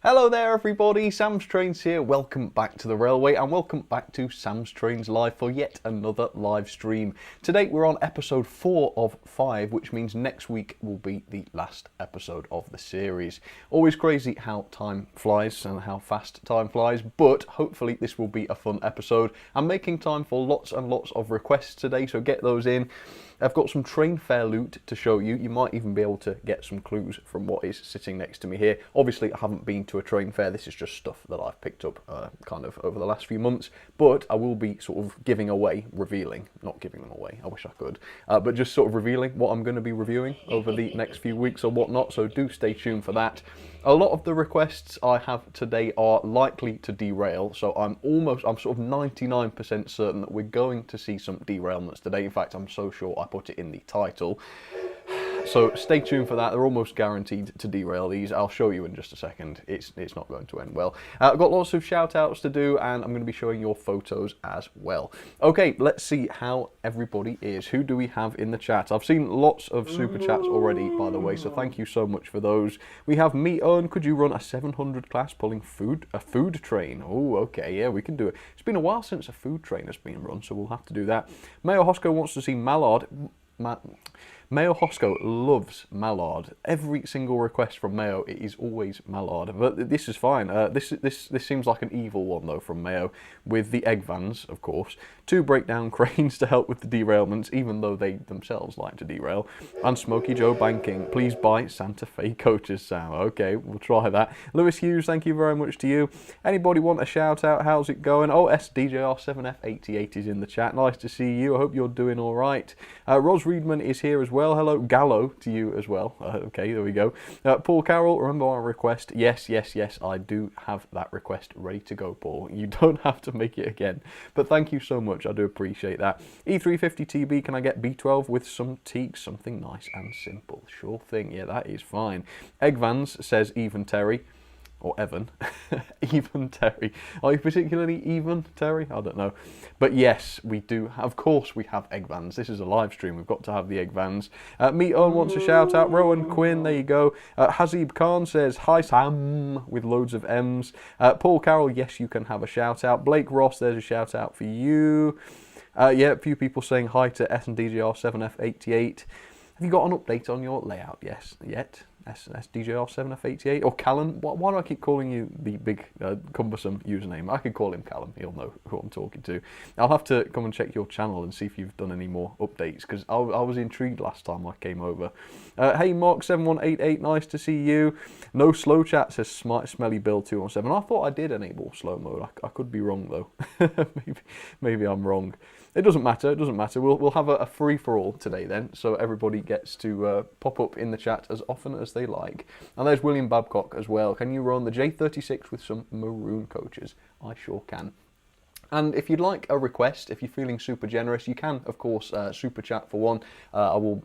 Hello there everybody, Sam'sTrains here. Welcome back to the railway and welcome back to Sam'sTrains Live for yet another live stream. Today we're on episode 4 of 5, which means next week will be the last episode of the series. Always crazy how time flies and how fast time flies, but hopefully this will be a fun episode. I'm making time for lots and lots of requests today, so get those in. I've got some train fare loot to show you. You might even be able to get some clues from what is sitting next to me here. Obviously, I haven't been to a train fair. This is just stuff that I've picked up kind of over the last few months. But I will be sort of giving away, revealing, not giving them away, I wish I could, but just sort of revealing what I'm going to be reviewing over the next few weeks or whatnot. So do stay tuned for that. A lot of the requests I have today are likely to derail, so I'm sort of 99% certain that we're going to see some derailments today. In fact, I'm so sure I put it in the title. So stay tuned for that. They're almost guaranteed to derail these. I'll show you in just a second. It's not going to end well. I've got lots of shout outs to do and I'm going to be showing your photos as well. Okay, let's see how everybody is. Who do we have in the chat? I've seen lots of super chats already, by the way, so thank you so much for those. We have Me Owen, could you run a 700 class pulling a food train? Oh, okay, yeah, we can do it. It's been a while since a food train has been run, so we'll have to do that. Mayo Hosco wants to see Mallard. Mayo Hosco loves Mallard. Every single request from Mayo, it is always Mallard. But this is fine. This seems like an evil one though from Mayo, with the egg vans, of course. 2 breakdown cranes to help with the derailments, even though they themselves like to derail. And Smokey Joe banking. Please buy Santa Fe coaches, Sam. Okay, we'll try that. Lewis Hughes, thank you very much to you. Anybody want a shout out? How's it going? Oh, SDJR7F88 is in the chat. Nice to see you. I hope you're doing all right. Ros Reedman is here as well. Hello, Gallo to you as well. Okay, there we go. Paul Carroll, remember our request? Yes, I do have that request ready to go, Paul. You don't have to make it again. But thank you so much. I do appreciate that. E350TB, can I get B12 with some teaks? Something nice and simple. Sure thing. Yeah, that is fine. Egg Vans says Even Terry. Or Evan. Even Terry. Are you particularly even, Terry? I don't know. But yes, we do. Of course we have egg vans. This is a live stream. We've got to have the egg vans. Meat Owen wants a shout out. Rowan Quinn, there you go. Hazib Khan says, hi Sam, with loads of M's. Paul Carroll, yes, you can have a shout out. Blake Ross, there's a shout out for you. Yeah, a few people saying hi to SDJR7F88. Have you got an update on your layout? Yes, yet. SDJR7F88 or Callum. Why do I keep calling you the big cumbersome username? I could call him Callum, he'll know who I'm talking to. I'll have to come and check your channel and see if you've done any more updates, because I was intrigued last time I came over. Hey Mark7188, nice to see you. No slow chat, says Smelly Bill 217. I thought I did enable slow mode. I could be wrong though. maybe I'm wrong. It doesn't matter, it doesn't matter. We'll have a free-for-all today then, so everybody gets to pop up in the chat as often as they like. And there's William Babcock as well. Can you run the J36 with some maroon coaches? I sure can. And if you'd like a request, if you're feeling super generous, you can, of course, super chat for one.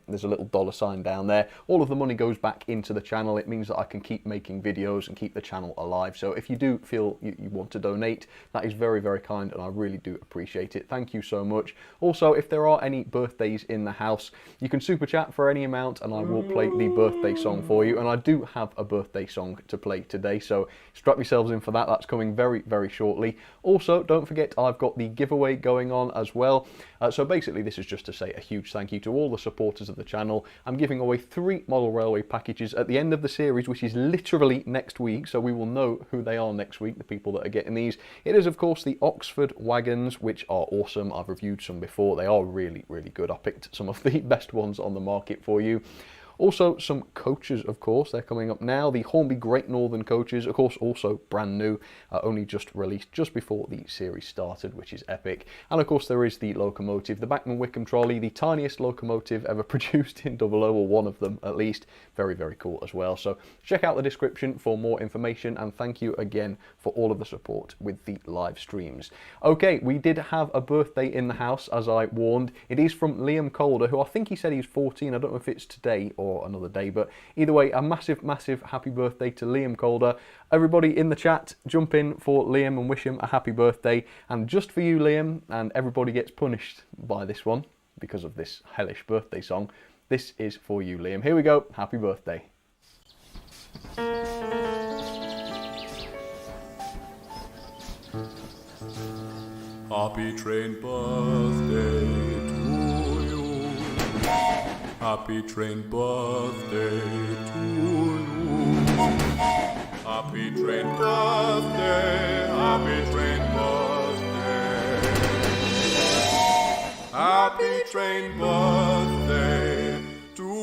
There's a little $ down there. All of the money goes back into the channel. It means that I can keep making videos and keep the channel alive. So if you do feel you want to donate, that is very, very kind, and I really do appreciate it. Thank you so much. Also, if there are any birthdays in the house, you can super chat for any amount, and I will play the birthday song for you. And I do have a birthday song to play today, so strap yourselves in for that. That's coming very, very shortly. Also, don't forget, I've got the giveaway going on as well. So basically this is just to say a huge thank you to all the supporters of the channel. I'm giving away 3 model railway packages at the end of the series, which is literally next week, so we will know who they are next week, the people that are getting these. It is of course the Oxford wagons, which are awesome. I've reviewed some before. They are really, really good. I picked some of the best ones on the market for you. Also, some coaches, of course, they're coming up now. The Hornby Great Northern coaches, of course, also brand new, only just released just before the series started, which is epic. And of course, there is the locomotive, the Bachmann Wickham trolley, the tiniest locomotive ever produced in 00, or one of them at least. Very, very cool as well. So check out the description for more information, and thank you again for all of the support with the live streams. Okay, we did have a birthday in the house, as I warned. It is from Liam Calder, who I think he said he's 14. I don't know if it's today or another day, but either way, a massive, massive happy birthday to Liam Calder. Everybody in the chat, jump in for Liam and wish him a happy birthday. And just for you, Liam, and everybody gets punished by this one because of this hellish birthday song, this is for you, Liam. Here we go. Happy birthday. Happy train birthday to you. Happy train birthday to you. Happy train birthday. Happy train birthday. Happy train birthday to you.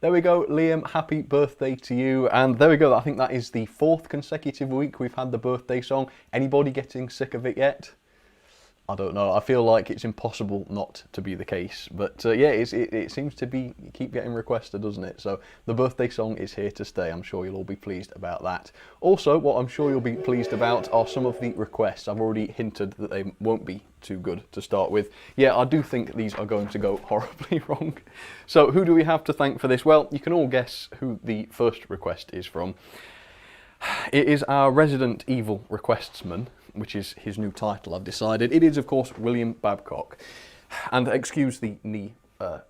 There we go, Liam, happy birthday to you. And there we go, I think that is the 4th consecutive week we've had the birthday song. Anybody getting sick of it yet? I don't know. I feel like it's impossible not to be the case. But yeah, it seems to keep getting requested, doesn't it? So the birthday song is here to stay. I'm sure you'll all be pleased about that. Also, what I'm sure you'll be pleased about are some of the requests. I've already hinted that they won't be too good to start with. Yeah, I do think these are going to go horribly wrong. So who do we have to thank for this? Well, you can all guess who the first request is from. It is our resident evil requestsman, which is his new title, I've decided. It is, of course, William Babcock. And excuse the knee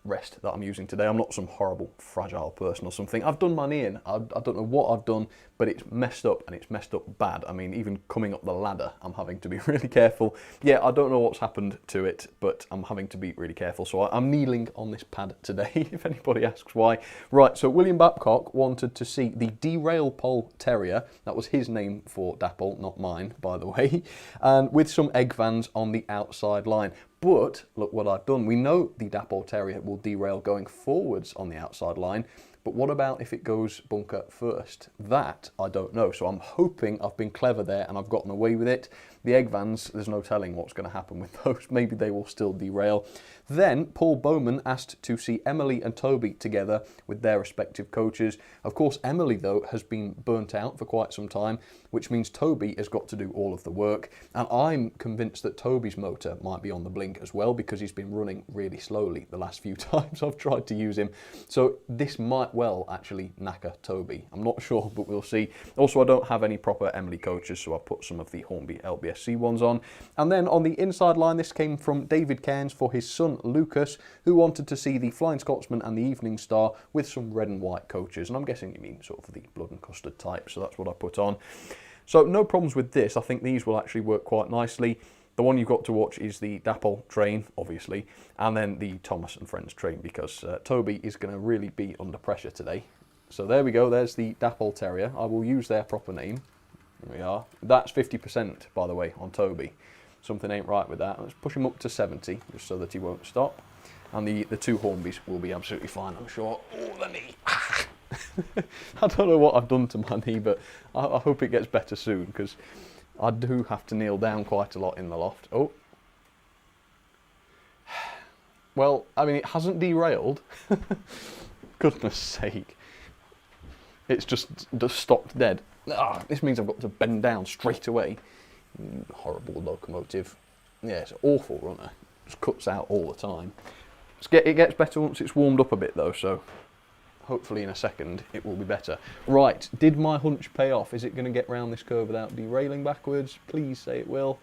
rest that I'm using today. I'm not some horrible, fragile person or something. I've done my knee in. I don't know what I've done, but it's messed up, and it's messed up bad. I mean, even coming up the ladder, I'm having to be really careful. Yeah, I don't know what's happened to it, but I'm having to be really careful. So I'm kneeling on this pad today, if anybody asks why. Right, so William Babcock wanted to see the Derail Pole Terrier. That was his name for Dapple, not mine, by the way. And with some egg vans on the outside line. But look what I've done. We know the Dapple Terrier will derail going forwards on the outside line, but what about if it goes bunker first? That I don't know. So I'm hoping I've been clever there and I've gotten away with it. The egg vans, there's no telling what's going to happen with those. Maybe they will still derail. Then Paul Bowman asked to see Emily and Toby together with their respective coaches. Of course, Emily, though, has been burnt out for quite some time, which means Toby has got to do all of the work. And I'm convinced that Toby's motor might be on the blink as well, because he's been running really slowly the last few times I've tried to use him. So this might well actually knacker Toby. I'm not sure, but we'll see. Also, I don't have any proper Emily coaches, so I've put some of the Hornby LBSC ones on. And then on the inside line, this came from David Cairns for his son Lucas, who wanted to see the Flying Scotsman and the Evening Star with some red and white coaches. And I'm guessing you mean sort of the blood and custard type, so that's what I put on. So no problems with this. I think these will actually work quite nicely. The one you've got to watch is the Dapple train, obviously, and then the Thomas and Friends train, because Toby is going to really be under pressure today. So there we go, there's the Dapple Terrier. I will use their proper name. There we are. That's 50%, by the way, on Toby. Something ain't right with that. Let's push him up to 70, just so that he won't stop. And the two Hornbys will be absolutely fine, I'm sure. Oh, the knee. I don't know what I've done to my knee, but I hope it gets better soon, because I do have to kneel down quite a lot in the loft. Oh. Well, I mean, it hasn't derailed. Goodness sake. It's just stopped dead. Ah, this means I've got to bend down straight away. Horrible locomotive. Yeah, it's an awful runner. Just cuts out all the time. It gets better once it's warmed up a bit though, so hopefully in a second it will be better. Right, did my hunch pay off? Is it going to get round this curve without derailing backwards? Please say it will.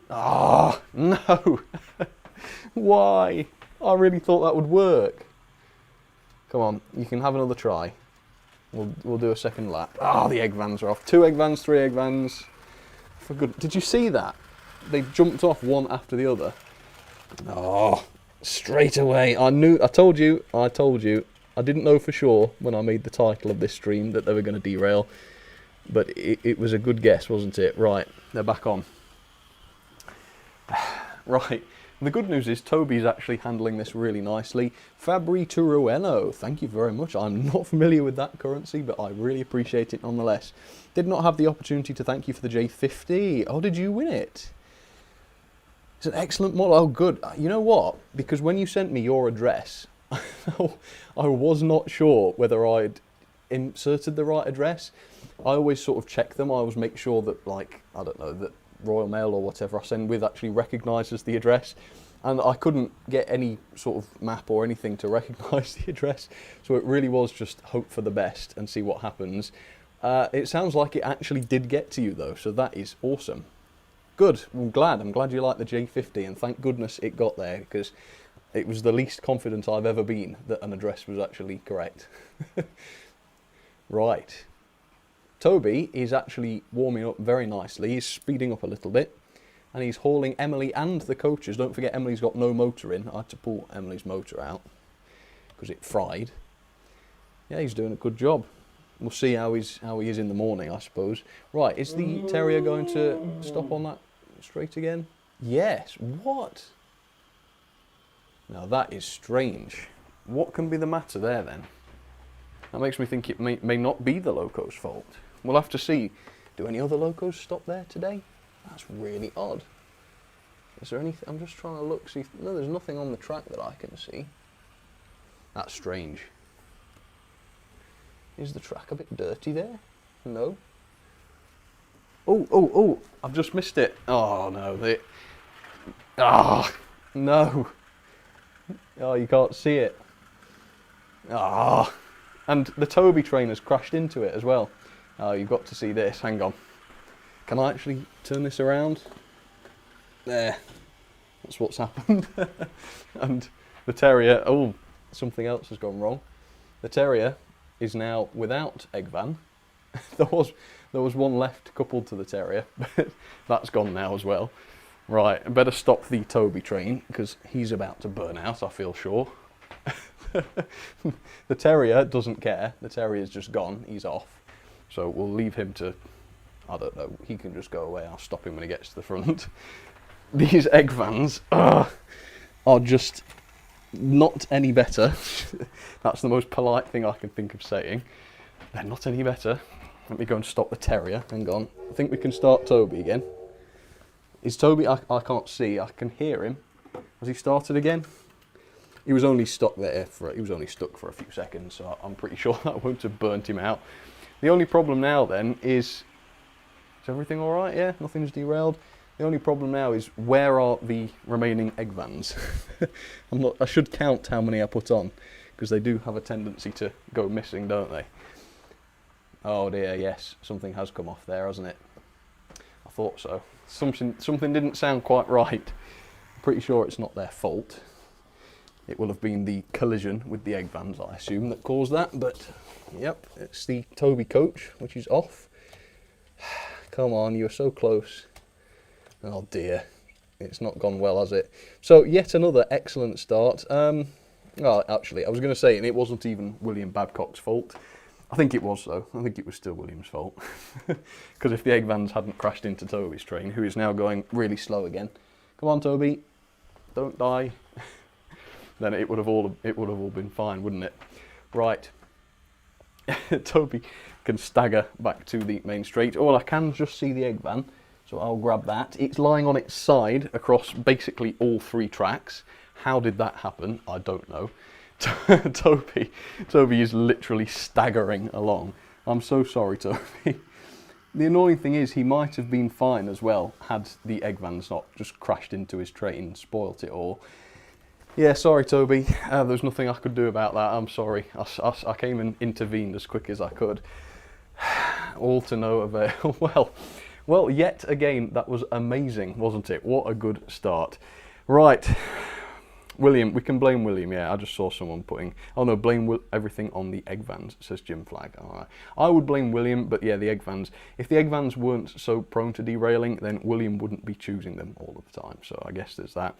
Ah, no. Why? I really thought that would work. Come on, you can have another try. We'll do a second lap. Ah, the egg vans are off. 2 egg vans, 3 egg vans. For good. Did you see that? They jumped off one after the other. Oh, straight away. I told you. I didn't know for sure when I made the title of this stream that they were going to derail. But it was a good guess, wasn't it? Right, they're back on. Right, the good news is Toby's actually handling this really nicely. Fabri Turueno, thank you very much. I'm not familiar with that currency, but I really appreciate it nonetheless. Did not have the opportunity to thank you for the J50. Oh, did you win it? It's an excellent model. Oh, good. You know what? Because when you sent me your address, I was not sure whether I'd inserted the right address. I always sort of check them. I always make sure that, like, I don't know, that Royal Mail or whatever I send with actually recognises the address. And I couldn't get any sort of map or anything to recognise the address. So it really was just hope for the best and see what happens. It sounds like it actually did get to you, though, so that is awesome. Good. I'm glad you like the J50, and thank goodness it got there, because it was the least confident I've ever been that an address was actually correct. Right. Toby is actually warming up very nicely. He's speeding up a little bit, and he's hauling Emily and the coaches. Don't forget Emily's got no motor in. I had to pull Emily's motor out because it fried. Yeah, he's doing a good job. We'll see how he is in the morning, I suppose. Right, is the Terrier going to stop on that straight again? Yes. What? Now that is strange. What can be the matter there then? That makes me think it may not be the loco's fault. We'll have to see. Do any other locos stop there today? That's really odd. Is there anything? I'm just trying to look, see. No, there's nothing on the track that I can see. That's strange. Is the track a bit dirty there? No. Oh, I've just missed it. Oh, no. No. Oh, you can't see it. And the Toby train has crashed into it as well. Oh, you've got to see this. Hang on. Can I actually turn this around? There. That's what's happened. And the Terrier... Oh, something else has gone wrong. The Terrier is now without egg van. there was one left coupled to the Terrier, but that's gone now as well. Right, I better stop the Toby train because he's about to burn out, I feel sure. The Terrier doesn't care. The Terrier's just gone. He's off. So we'll leave him to, I don't know, he can just go away. I'll stop him when he gets to the front. These egg vans are just not any better. That's the most polite thing I can think of saying. They're not any better. Let me go and stop the Terrier. Hang on. I think we can start Toby again. Is Toby... I can't see. I can hear him. Has he started again? He was only stuck there he was only stuck for a few seconds, so I'm pretty sure that won't have burnt him out. The only problem now then is everything all right? Yeah, nothing's derailed. The only problem now is where are the remaining egg vans? I should count how many I put on, because they do have a tendency to go missing, don't they? Oh dear, yes, something has come off there, hasn't it? I thought so. Something didn't sound quite right. I'm pretty sure it's not their fault. It will have been the collision with the egg vans, I assume, that caused that, but yep, it's the Toby coach, which is off. Come on, you were so close. Oh dear, it's not gone well, has it? So, yet another excellent start. Well, actually, I was going to say, and it wasn't even William Babcock's fault. I think it was, though. I think it was still William's fault. Because if the egg vans hadn't crashed into Toby's train, who is now going really slow again. Come on, Toby. Don't die. Then it would have all been fine, wouldn't it? Right. Toby can stagger back to the main straight. Oh, I can just see the egg van, so I'll grab that. It's lying on its side across basically all three tracks. How did that happen? I don't know. Toby is literally staggering along. I'm so sorry, Toby. The annoying thing is he might have been fine as well had the egg vans not just crashed into his train and spoilt it all. Yeah, sorry, Toby. There's nothing I could do about that. I'm sorry. I came and intervened as quick as I could. All to no avail. Well, yet again, that was amazing, wasn't it? What a good start. Right. William, we can blame William, yeah. I just saw someone putting, oh no, blame everything on the egg vans, says Jim Flag. All right. I would blame William, but yeah, the egg vans. If the egg vans weren't so prone to derailing, then William wouldn't be choosing them all of the time. So I guess there's that.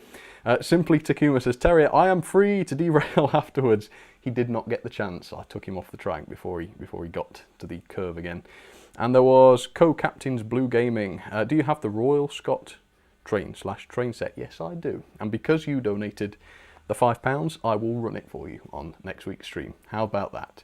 Simply Takuma says, Terrier, I am free to derail afterwards. He did not get the chance. I took him off the track before he got to the curve again. And there was Co-Captain's Blue Gaming. Do you have the Royal Scott train set? Yes, I do. And because you donated the £5, I will run it for you on next week's stream. How about that?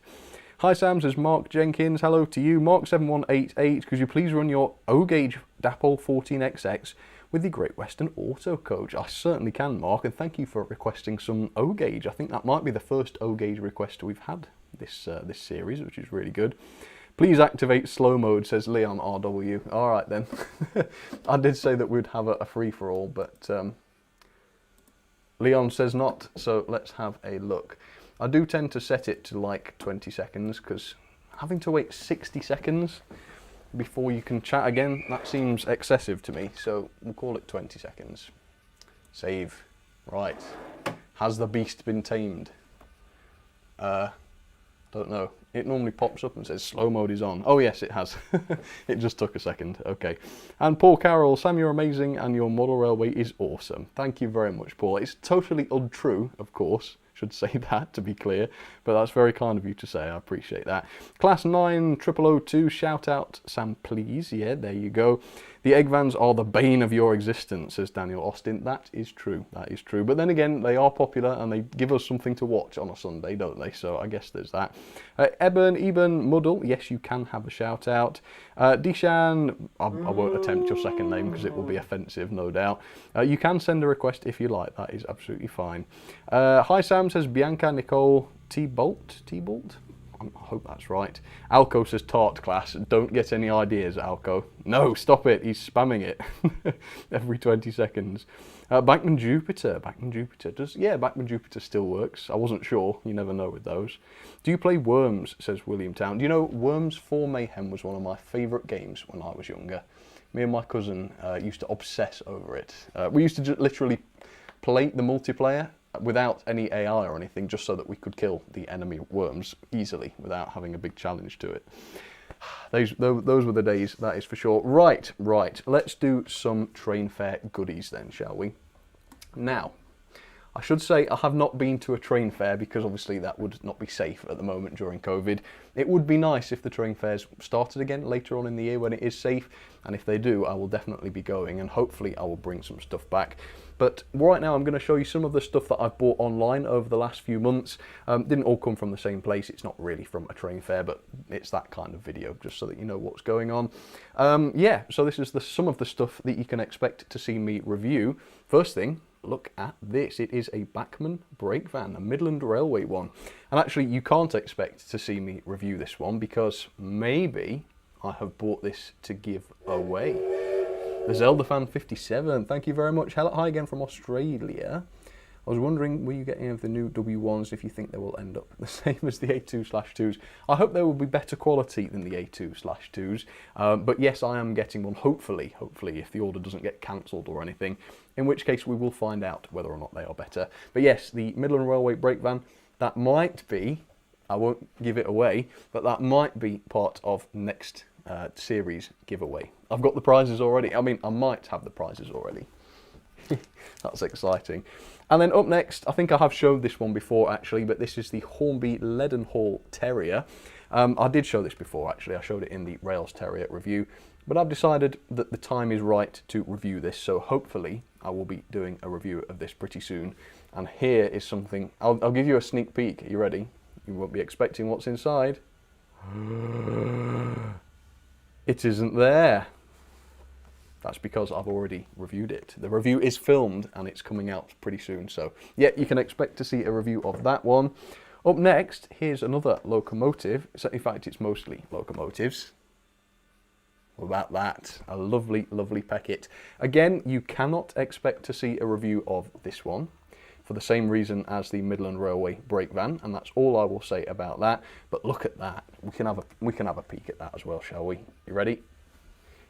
Hi Sam, says Mark Jenkins. Hello to you. Mark7188, could you please run your O-Gauge Dapol 14XX with the Great Western Auto Coach? I certainly can, Mark, and thank you for requesting some O-Gauge. I think that might be the first O-Gauge request we've had this series, which is really good. Please activate slow mode, says Leon RW. All right then. I did say that we'd have a free-for-all, but Leon says not, so let's have a look. I do tend to set it to like 20 seconds, because having to wait 60 seconds before you can chat again, that seems excessive to me, so we'll call it 20 seconds. Save. Right. Has the beast been tamed? Don't know. It normally pops up and says slow mode is on. Oh yes, it has. It just took a second. Okay. And Paul Carroll, Sam, you're amazing and your model railway is awesome. Thank you very much, Paul. It's totally untrue, of course. Should say that, to be clear, but that's very kind of you to say. I appreciate that. Class 9002, shout out Sam, please. Yeah, there you go. The egg vans are the bane of your existence, says Daniel Austin. That is true. That is true. But then again, they are popular and they give us something to watch on a Sunday, don't they? So I guess there's that. Eben Muddle, yes, you can have a shout out. Dishan, I won't attempt your second name because it will be offensive, no doubt. You can send a request if you like. That is absolutely fine. Hi Sam, says Bianca Nicole T-Bolt. I hope that's right. Alco says tart class. Don't get any ideas, Alco. No, stop it. He's spamming it every 20 seconds. Bachmann Jupiter. Bachmann Jupiter still works. I wasn't sure. You never know with those. Do you play Worms, says William Town. Do you know, Worms 4 Mayhem was one of my favourite games when I was younger. Me and my cousin used to obsess over it. We used to just literally play the multiplayer without any AI or anything, just so that we could kill the enemy worms easily without having a big challenge to it. Those were the days, that is for sure. Right, let's do some train fare goodies then, shall we? Now, I should say I have not been to a train fair because obviously that would not be safe at the moment during COVID. It would be nice if the train fairs started again later on in the year when it is safe, and if they do, I will definitely be going and hopefully I will bring some stuff back. But right now I'm going to show you some of the stuff that I've bought online over the last few months. Didn't all come from the same place. It's not really from a train fair, but it's that kind of video just so that you know what's going on. Yeah, so this is some of the stuff that you can expect to see me review. First thing, look at this. It is a Bachmann brake van, a Midland Railway one. And actually you can't expect to see me review this one because maybe I have bought this to give away. The Zelda Fan 57, thank you very much. Hi again from Australia. I was wondering, will you get any of the new W1s if you think they will end up the same as the A2/2s? I hope they will be better quality than the A2/2s. But yes, I am getting one, hopefully, if the order doesn't get cancelled or anything, in which case we will find out whether or not they are better. But yes, the Midland Railway brake van, that might be, I won't give it away, but that might be part of next series giveaway. I've got the prizes already. I mean, I might have the prizes already. That's exciting. And then up next, I think I have showed this one before actually, but this is the Hornby Leadenhall Terrier. I did show this before actually. I showed it in the Rails Terrier review, but I've decided that the time is right to review this, so hopefully I will be doing a review of this pretty soon. And here is something, I'll give you a sneak peek. Are you ready? You won't be expecting what's inside. It isn't there. That's because I've already reviewed it. The review is filmed and it's coming out pretty soon. So yeah, you can expect to see a review of that one. Up next, here's another locomotive. So in fact, it's mostly locomotives. What about that? A lovely, lovely Peckett. Again, you cannot expect to see a review of this one for the same reason as the Midland Railway brake van, and that's all I will say about that. But look at that. We can have a peek at that as well, shall we? You ready?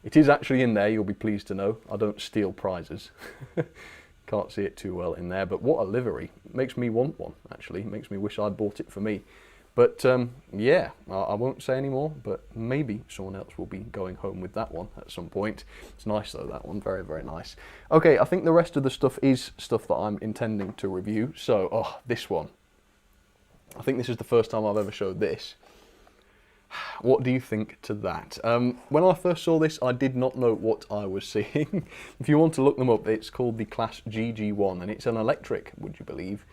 It is actually in there, you'll be pleased to know. I don't steal prizes. Can't see it too well in there, but what a livery. Makes me want one, actually. Makes me wish I'd bought it for me. But yeah, I won't say any more, but maybe someone else will be going home with that one at some point. It's nice though, that one, very, very nice. Okay, I think the rest of the stuff is stuff that I'm intending to review. So, oh, this one. I think this is the first time I've ever showed this. What do you think to that? When I first saw this, I did not know what I was seeing. If you want to look them up, it's called the Class GG1, and it's an electric, would you believe?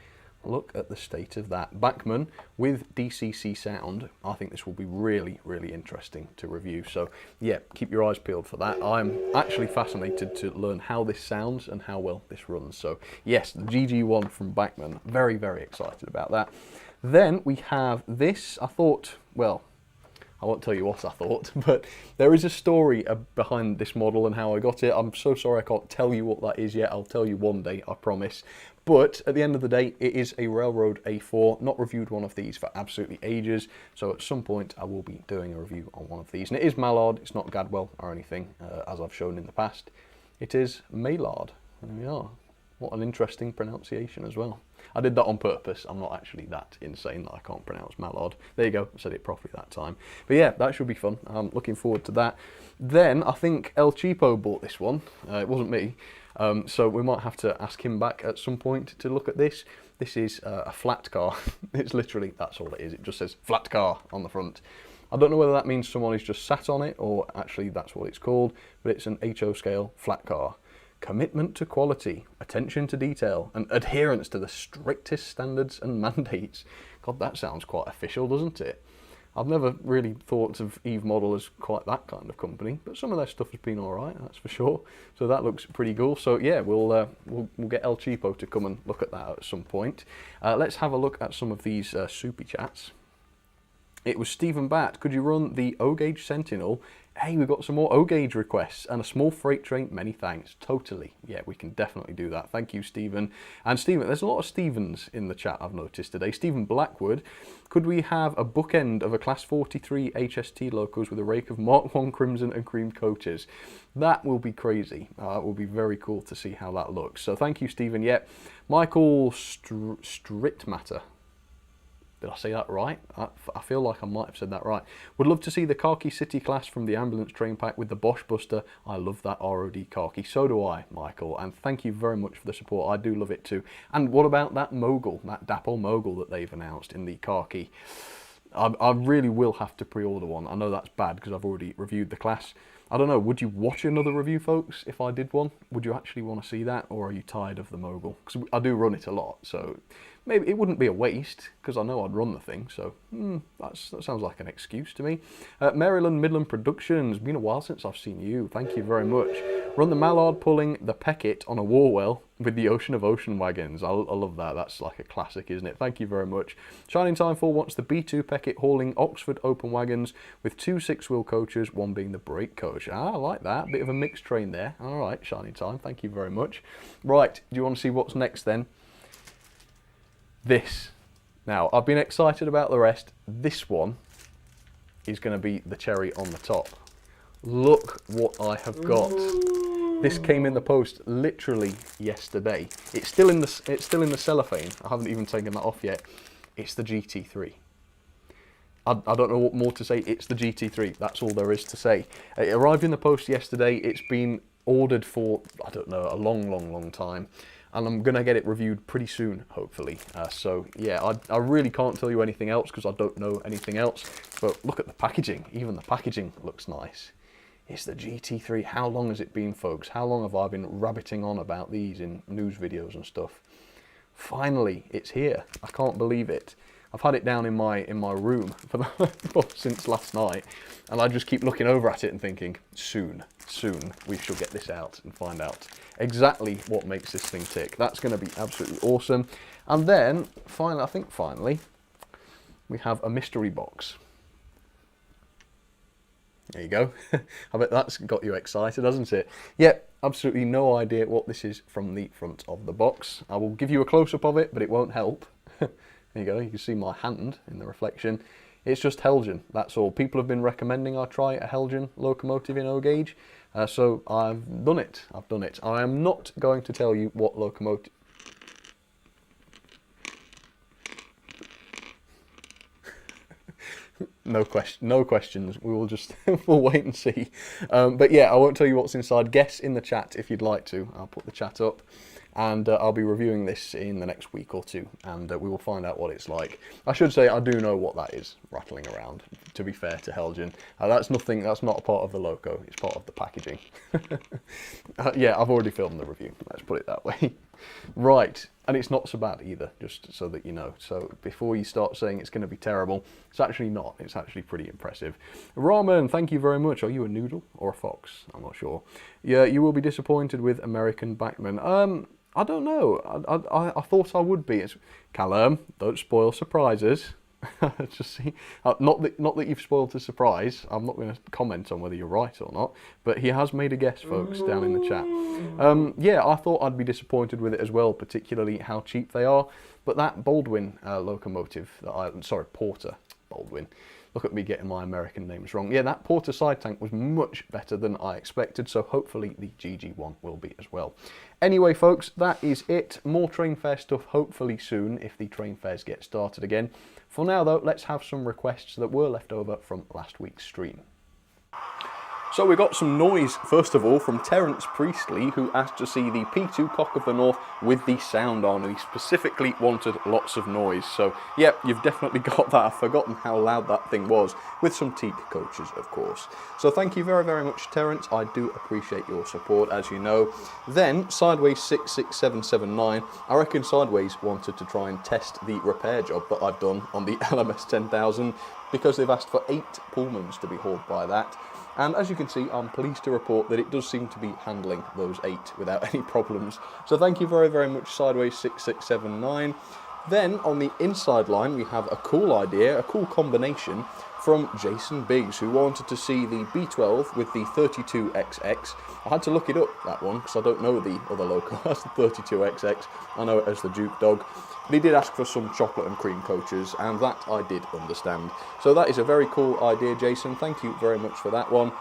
Look at the state of that. Bachmann with DCC sound. I think this will be really, really interesting to review. So yeah, keep your eyes peeled for that. I'm actually fascinated to learn how this sounds and how well this runs. So yes, the GG1 from Bachmann. Very, very excited about that. Then we have this. I thought, well, I won't tell you what I thought, but there is a story behind this model and how I got it. I'm so sorry I can't tell you what that is yet. I'll tell you one day, I promise. But at the end of the day, it is a Railroad A4. Not reviewed one of these for absolutely ages, so at some point I will be doing a review on one of these. And it is Mallard, it's not Gadwell or anything, as I've shown in the past. It is Maillard. There we are. What an interesting pronunciation as well. I did that on purpose. I'm not actually that insane that I can't pronounce Mallard. There you go, I said it properly that time. But yeah, that should be fun. I'm looking forward to that. Then I think El Cheapo bought this one. It wasn't me. So we might have to ask him back at some point to look at this. This is a flat car. It's literally, that's all it is. It just says flat car on the front. I don't know whether that means someone has just sat on it or actually that's what it's called, but it's an HO scale flat car. Commitment to quality, attention to detail, and adherence to the strictest standards and mandates. God, that sounds quite official, doesn't it? I've never really thought of Eve Model as quite that kind of company, but some of their stuff has been all right, that's for sure. So that looks pretty cool. So yeah, we'll get El Cheapo to come and look at that at some point. Let's have a look at some of these soupy chats. It was Stephen Batt. Could you run the O-Gauge Sentinel? Hey, we've got some more O-Gauge requests and a small freight train. Many thanks. Totally. Yeah, we can definitely do that. Thank you, Stephen. And Stephen, there's a lot of Stephens in the chat I've noticed today. Stephen Blackwood. Could we have a bookend of a Class 43 HST locos with a rake of Mark 1 Crimson and Cream coaches? That will be crazy. It will be very cool to see how that looks. So thank you, Stephen. Yeah, Michael Strittmatter. Did I say that right? I feel like I might have said that right. Would love to see the Khaki City class from the ambulance train pack with the Bosch Buster. I love that ROD Khaki. So do I, Michael. And thank you very much for the support. I do love it too. And what about that Mogul, that Dapple Mogul that they've announced in the Khaki? I really will have to pre-order one. I know that's bad because I've already reviewed the class. I don't know, would you watch another review, folks, if I did one? Would you actually want to see that, or are you tired of the Mogul? Because I do run it a lot, so maybe it wouldn't be a waste, because I know I'd run the thing, so that sounds like an excuse to me. Maryland Midland Productions, been a while since I've seen you, thank you very much. Run the Mallard pulling the Peckett on a Warwell with the Ocean of Ocean wagons. I love that, that's like a classic, isn't it? Thank you very much. Shining Time 4 wants the B2 Peckett hauling Oxford open wagons with 2 6-wheel coaches, one being the brake coach. Ah, I like that, bit of a mixed train there. All right, Shining Time, thank you very much. Right, do you want to see what's next then? This. Now, I've been excited about the rest. This one is going to be the cherry on the top. Look what I have got. This came in the post literally yesterday. It's still in the cellophane. I haven't even taken that off yet. It's the GT3. I don't know what more to say. It's the GT3. That's all there is to say. It arrived in the post yesterday. It's been ordered for, I don't know, a long time. And I'm going to get it reviewed pretty soon, hopefully. So, yeah, I really can't tell you anything else because I don't know anything else. But look at the packaging. Even the packaging looks nice. It's the GT3. How long has it been, folks? How long have I been rabbiting on about these in news videos and stuff? Finally, it's here. I can't believe it. I've had it down in my room since last night, and I just keep looking over at it and thinking, soon we shall get this out and find out exactly what makes this thing tick. That's going to be absolutely awesome. And then finally, we have a mystery box. There you go. I bet that's got you excited, hasn't it? Yep, absolutely no idea what this is from the front of the box. I will give you a close-up of it, but it won't help. There you go, you can see my hand in the reflection. It's just Helgen, that's all. People have been recommending I try a Helgen locomotive in O gauge, so I've done it. I am not going to tell you what locomotive... No questions. We will just we'll wait and see. But yeah, I won't tell you what's inside. Guess in the chat if you'd like to. I'll put the chat up, and I'll be reviewing this in the next week or two, and we will find out what it's like. I should say I do know what that is rattling around. To be fair to Helgen, that's nothing. That's not a part of the loco. It's part of the packaging. Yeah, I've already filmed the review. Let's put it that way. Right, and it's not so bad either, just so that you know. So before you start saying it's going to be terrible, it's actually not. It's actually pretty impressive. Ramen, thank you very much. Are you a noodle or a fox? I'm not sure. Yeah, you will be disappointed with American Bachmann. I don't know. I thought I would be. It's, Callum, don't spoil surprises. Just see, not that you've spoiled the surprise. I'm not going to comment on whether you're right or not, but he has made a guess, folks, down in the chat. Yeah, I thought I'd be disappointed with it as well, particularly how cheap they are. But that Baldwin locomotive, Porter Baldwin. Look at me getting my American names wrong. Yeah, that Porter side tank was much better than I expected, so hopefully the GG1 will be as well. Anyway, folks, that is it. More train fair stuff hopefully soon if the train fairs get started again. For now, though, let's have some requests that were left over from last week's stream. So we got some noise, first of all, from Terence Priestley, who asked to see the P2 Cock of the North with the sound on, and he specifically wanted lots of noise. So, yep, you've definitely got that. I've forgotten how loud that thing was, with some teak coaches, of course. So thank you very, very much, Terence. I do appreciate your support, as you know. Then, Sideways 66779, I reckon Sideways wanted to try and test the repair job that I've done on the LMS 10,000, because they've asked for 8 Pullmans to be hauled by that. And as you can see, I'm pleased to report that it does seem to be handling those 8 without any problems. So thank you very, very much, Sideways 6679. Then on the inside line, we have a cool idea, a cool combination from Jason Biggs, who wanted to see the B12 with the 32XX. I had to look it up, that one, because I don't know the other loco. That's the 32XX. I know it as the Duke Dog. But he did ask for some chocolate and cream coaches, and that I did understand. So that is a very cool idea, Jason. Thank you very much for that one.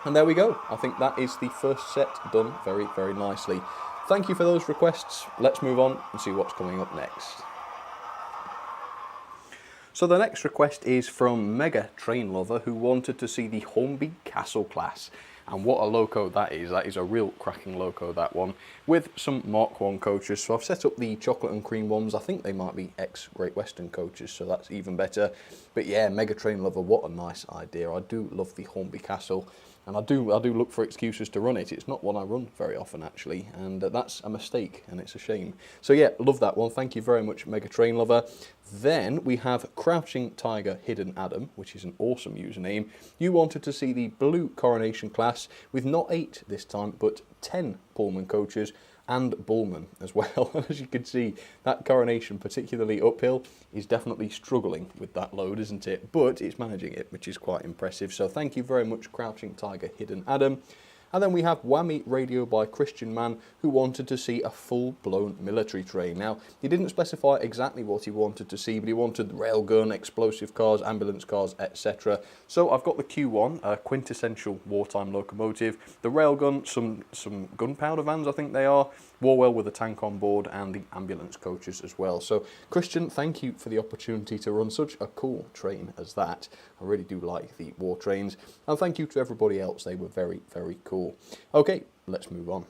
And there we go. I think that is the first set done very, very nicely. Thank you for those requests. Let's move on and see what's coming up next. So the next request is from Mega Train Lover, who wanted to see the Hornby Castle class. And what a loco that is. That is a real cracking loco, that one, with some Mark 1 coaches. So I've set up the chocolate and cream ones. I think they might be ex-Great Western coaches, so that's even better. But yeah, Mega Train Lover, what a nice idea. I do love the Hornby Castle, and I do look for excuses to run it. It's not one I run very often, actually, and that's a mistake, and it's a shame. So yeah, love that one. Thank you very much, Mega Train Lover. Then we have Crouching Tiger Hidden Adam, which is an awesome username. You wanted to see the blue Coronation class with not 8 this time, but 10 Pullman coaches and Bullman as well. As you can see, that Coronation, particularly uphill, is definitely struggling with that load, isn't it? But it's managing it, which is quite impressive. So thank you very much, Crouching Tiger Hidden Adam. And then we have Whammy Radio by Christian Man, who wanted to see a full-blown military train. Now, he didn't specify exactly what he wanted to see, but he wanted railgun, explosive cars, ambulance cars, etc. So I've got the Q1, a quintessential wartime locomotive, the railgun, some gunpowder vans, I think they are, Warwell with a tank on board, and the ambulance coaches as well. So, Christian, thank you for the opportunity to run such a cool train as that. I really do like the war trains. And thank you to everybody else. They were very, very cool. Okay, let's move on.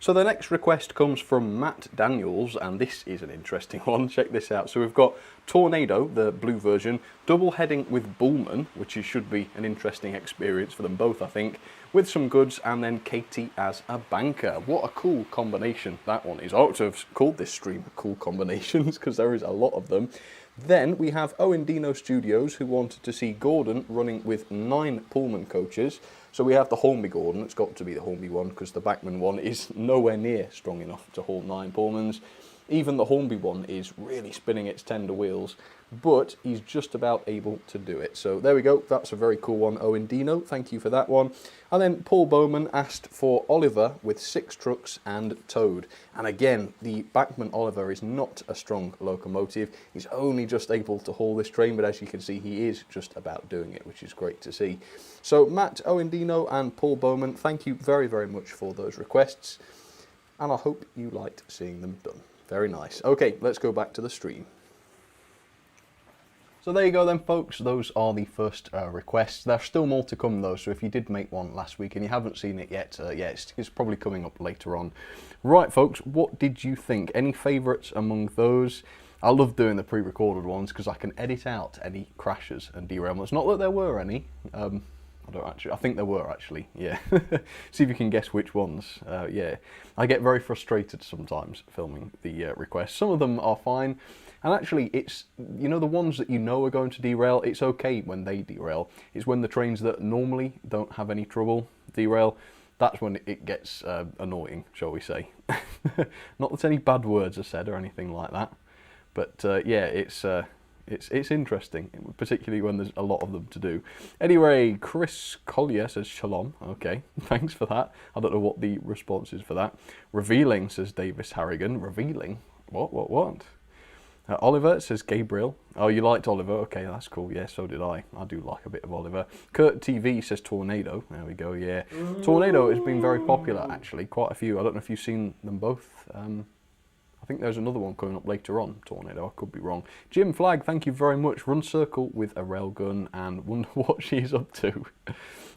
So the next request comes from Matt Daniels, and this is an interesting one. Check this out. So we've got Tornado, the blue version, double heading with Bullman, which should be an interesting experience for them both, I think, with some goods, and then Katie as a banker. What a cool combination that one is. I ought to have called this stream Cool Combinations, because there is a lot of them. Then we have Owen Dino Studios, who wanted to see Gordon running with 9 Pullman coaches. So we have the Hornby Gordon. It's got to be the Hornby one, because the Bachmann one is nowhere near strong enough to haul 9 Pullmans. Even the Hornby one is really spinning its tender wheels, but he's just about able to do it. So there we go, that's a very cool one, Owen Dino, thank you for that one. And then Paul Bowman asked for Oliver with 6 trucks and towed. And again, the Bachmann Oliver is not a strong locomotive. He's only just able to haul this train, but as you can see, he is just about doing it, which is great to see. So Matt, Owen Dino and Paul Bowman, thank you very, very much for those requests. And I hope you liked seeing them done. Very nice. Okay, let's go back to the stream. So there you go then, folks. Those are the first requests. There's still more to come though, so if you did make one last week and you haven't seen it yet, it's probably coming up later on. Right, folks, what did you think? Any favourites among those? I love doing the pre-recorded ones because I can edit out any crashes and derailments. Not that there were any. I think there were actually, yeah. See if you can guess which ones. Yeah, I get very frustrated sometimes filming the requests. Some of them are fine, and actually it's, you know, the ones that you know are going to derail, it's okay when they derail. It's when the trains that normally don't have any trouble derail, that's when it gets annoying, shall we say. Not that any bad words are said or anything like that, but yeah, it's interesting, particularly when there's a lot of them to do. Anyway, Chris Collier says shalom. Okay, thanks for that. I don't know what the response is for that. Revealing, says Davis Harrigan. Revealing? What? Oliver says Gabriel. Oh, you liked Oliver? Okay, that's cool. Yeah, so did I. I do like a bit of Oliver. Kurt TV says Tornado. There we go, yeah. Tornado has been very popular, actually. Quite a few. I don't know if you've seen them both. I think there's another one coming up later on, Tornado, I could be wrong. Jim Flag, thank you very much. Run Circle with a railgun and wonder what she's up to.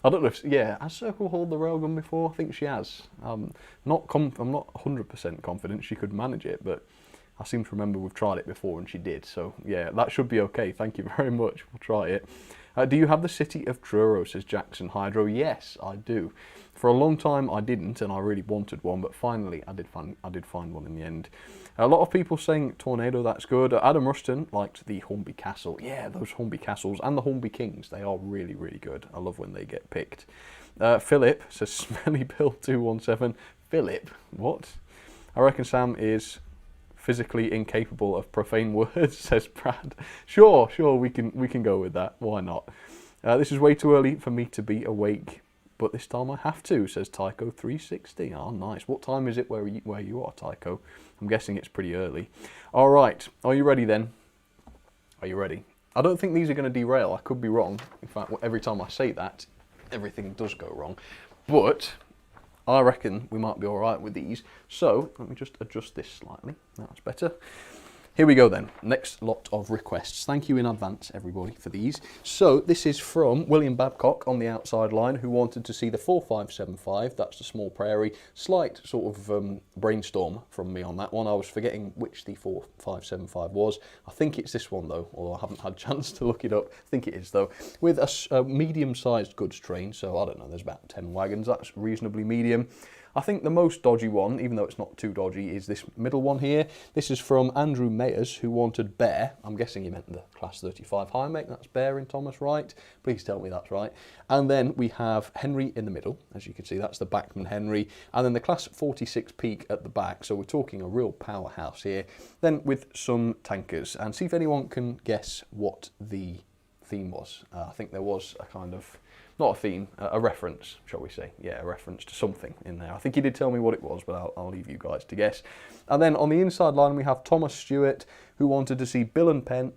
I don't know if, yeah, has Circle hauled the railgun before? I think she has. I'm not 100% confident she could manage it, but I seem to remember we've tried it before and she did. So yeah, that should be okay. Thank you very much. We'll try it. Do you have the City of Truro, says Jackson Hydro? Yes, I do. For a long time I didn't, and I really wanted one, but finally I did find one in the end. A lot of people saying Tornado, that's good. Adam Ruston liked the Hornby Castle. Yeah, those Hornby Castles and the Hornby Kings, they are really, really good. I love when they get picked. Philip says Smelly Bill 217. Philip, what? I reckon Sam is physically incapable of profane words, says Brad. Sure, we can go with that. Why not? This is way too early for me to be awake, but this time I have to, says Tycho 360. Oh, nice. What time is it where you are, Tycho? I'm guessing it's pretty early. All right, are you ready then? Are you ready? I don't think these are going to derail. I could be wrong. In fact, every time I say that, everything does go wrong. But I reckon we might be all right with these. So let me just adjust this slightly. That's better. Here we go then. Next lot of requests. Thank you in advance, everybody, for these. So this is from William Babcock on the outside line, who wanted to see the 4575. That's the small prairie. Slight sort of brainstorm from me on that one. I was forgetting which the 4575 was. I think it's this one though, although I haven't had a chance to look it up. I think it is though. With a medium-sized goods train. So I don't know, there's about 10 wagons. That's reasonably medium. I think the most dodgy one, even though it's not too dodgy, is this middle one here. This is from Andrew Mayers, who wanted Bear. I'm guessing he meant the Class 35 high mech. That's Bear in Thomas, right? Please tell me that's right. And then we have Henry in the middle. As you can see, that's the Bachmann Henry. And then the Class 46 Peak at the back. So we're talking a real powerhouse here. Then with some tankers. And see if anyone can guess what the theme was. I think there was a kind of, not a theme, a reference, shall we say. Yeah, a reference to something in there. I think he did tell me what it was, but I'll leave you guys to guess. And then on the inside line, we have Thomas Stewart, who wanted to see Bill and Ben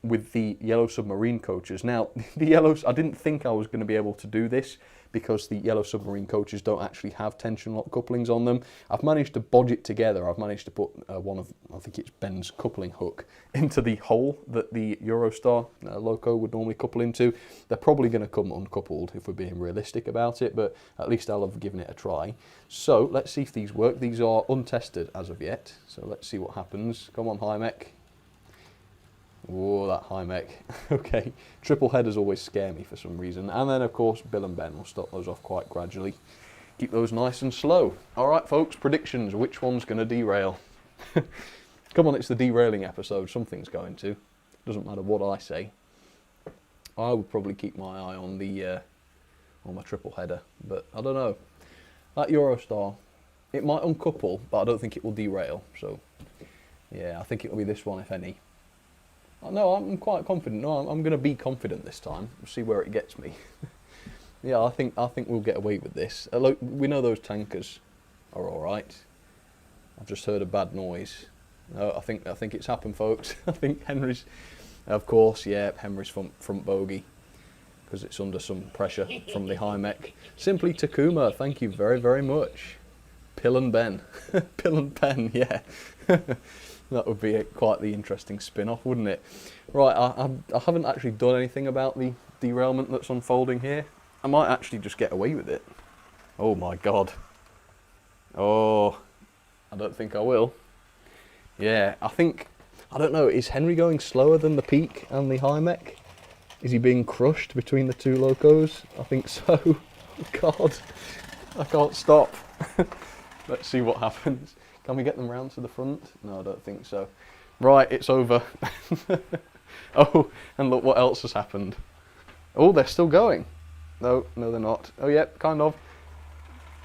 with the Yellow Submarine coaches. Now, the Yellows, I didn't think I was going to be able to do this because the Yellow Submarine coaches don't actually have tension lock couplings on them. I've managed to bodge it together. I've managed to put one of, I think it's Ben's coupling hook into the hole that the Eurostar loco would normally couple into. They're probably going to come uncoupled if we're being realistic about it, but at least I'll have given it a try. So let's see if these work. These are untested as of yet, so let's see what happens. Come on, high mech. Oh, that high mech. Okay, triple headers always scare me for some reason. And then, of course, Bill and Ben will start those off quite gradually. Keep those nice and slow. All right, folks, predictions. Which one's going to derail? Come on, it's the derailing episode. Something's going to. Doesn't matter what I say. I would probably keep my eye on the on my triple header, but I don't know. That Eurostar, It might uncouple, but I don't think it will derail. So, yeah, I think it will be this one, if any. Oh, no, I'm quite confident. No, I'm going to be confident this time. We'll see where it gets me. Yeah, I think we'll get away with this. Look, we know those tankers are all right. I've just heard a bad noise. No, I think it's happened, folks. I think Henry's, of course, yeah, Henry's front bogey, because it's under some pressure from the high mech. Simply Takuma, thank you very, very much. Pill and Ben. Pill and Pen, yeah. That would be quite the interesting spin-off, wouldn't it? Right, I haven't actually done anything about the derailment that's unfolding here. I might actually just get away with it. Oh my god. Oh, I don't think I will. Yeah, I don't know, is Henry going slower than the peak and the high mech? Is he being crushed between the two locos? I think so. God, I can't stop. Let's see what happens. Can we get them round to the front? No, I don't think so. Right, it's over. Oh, and look what else has happened. Oh, they're still going. No, they're not. Oh, yeah, kind of.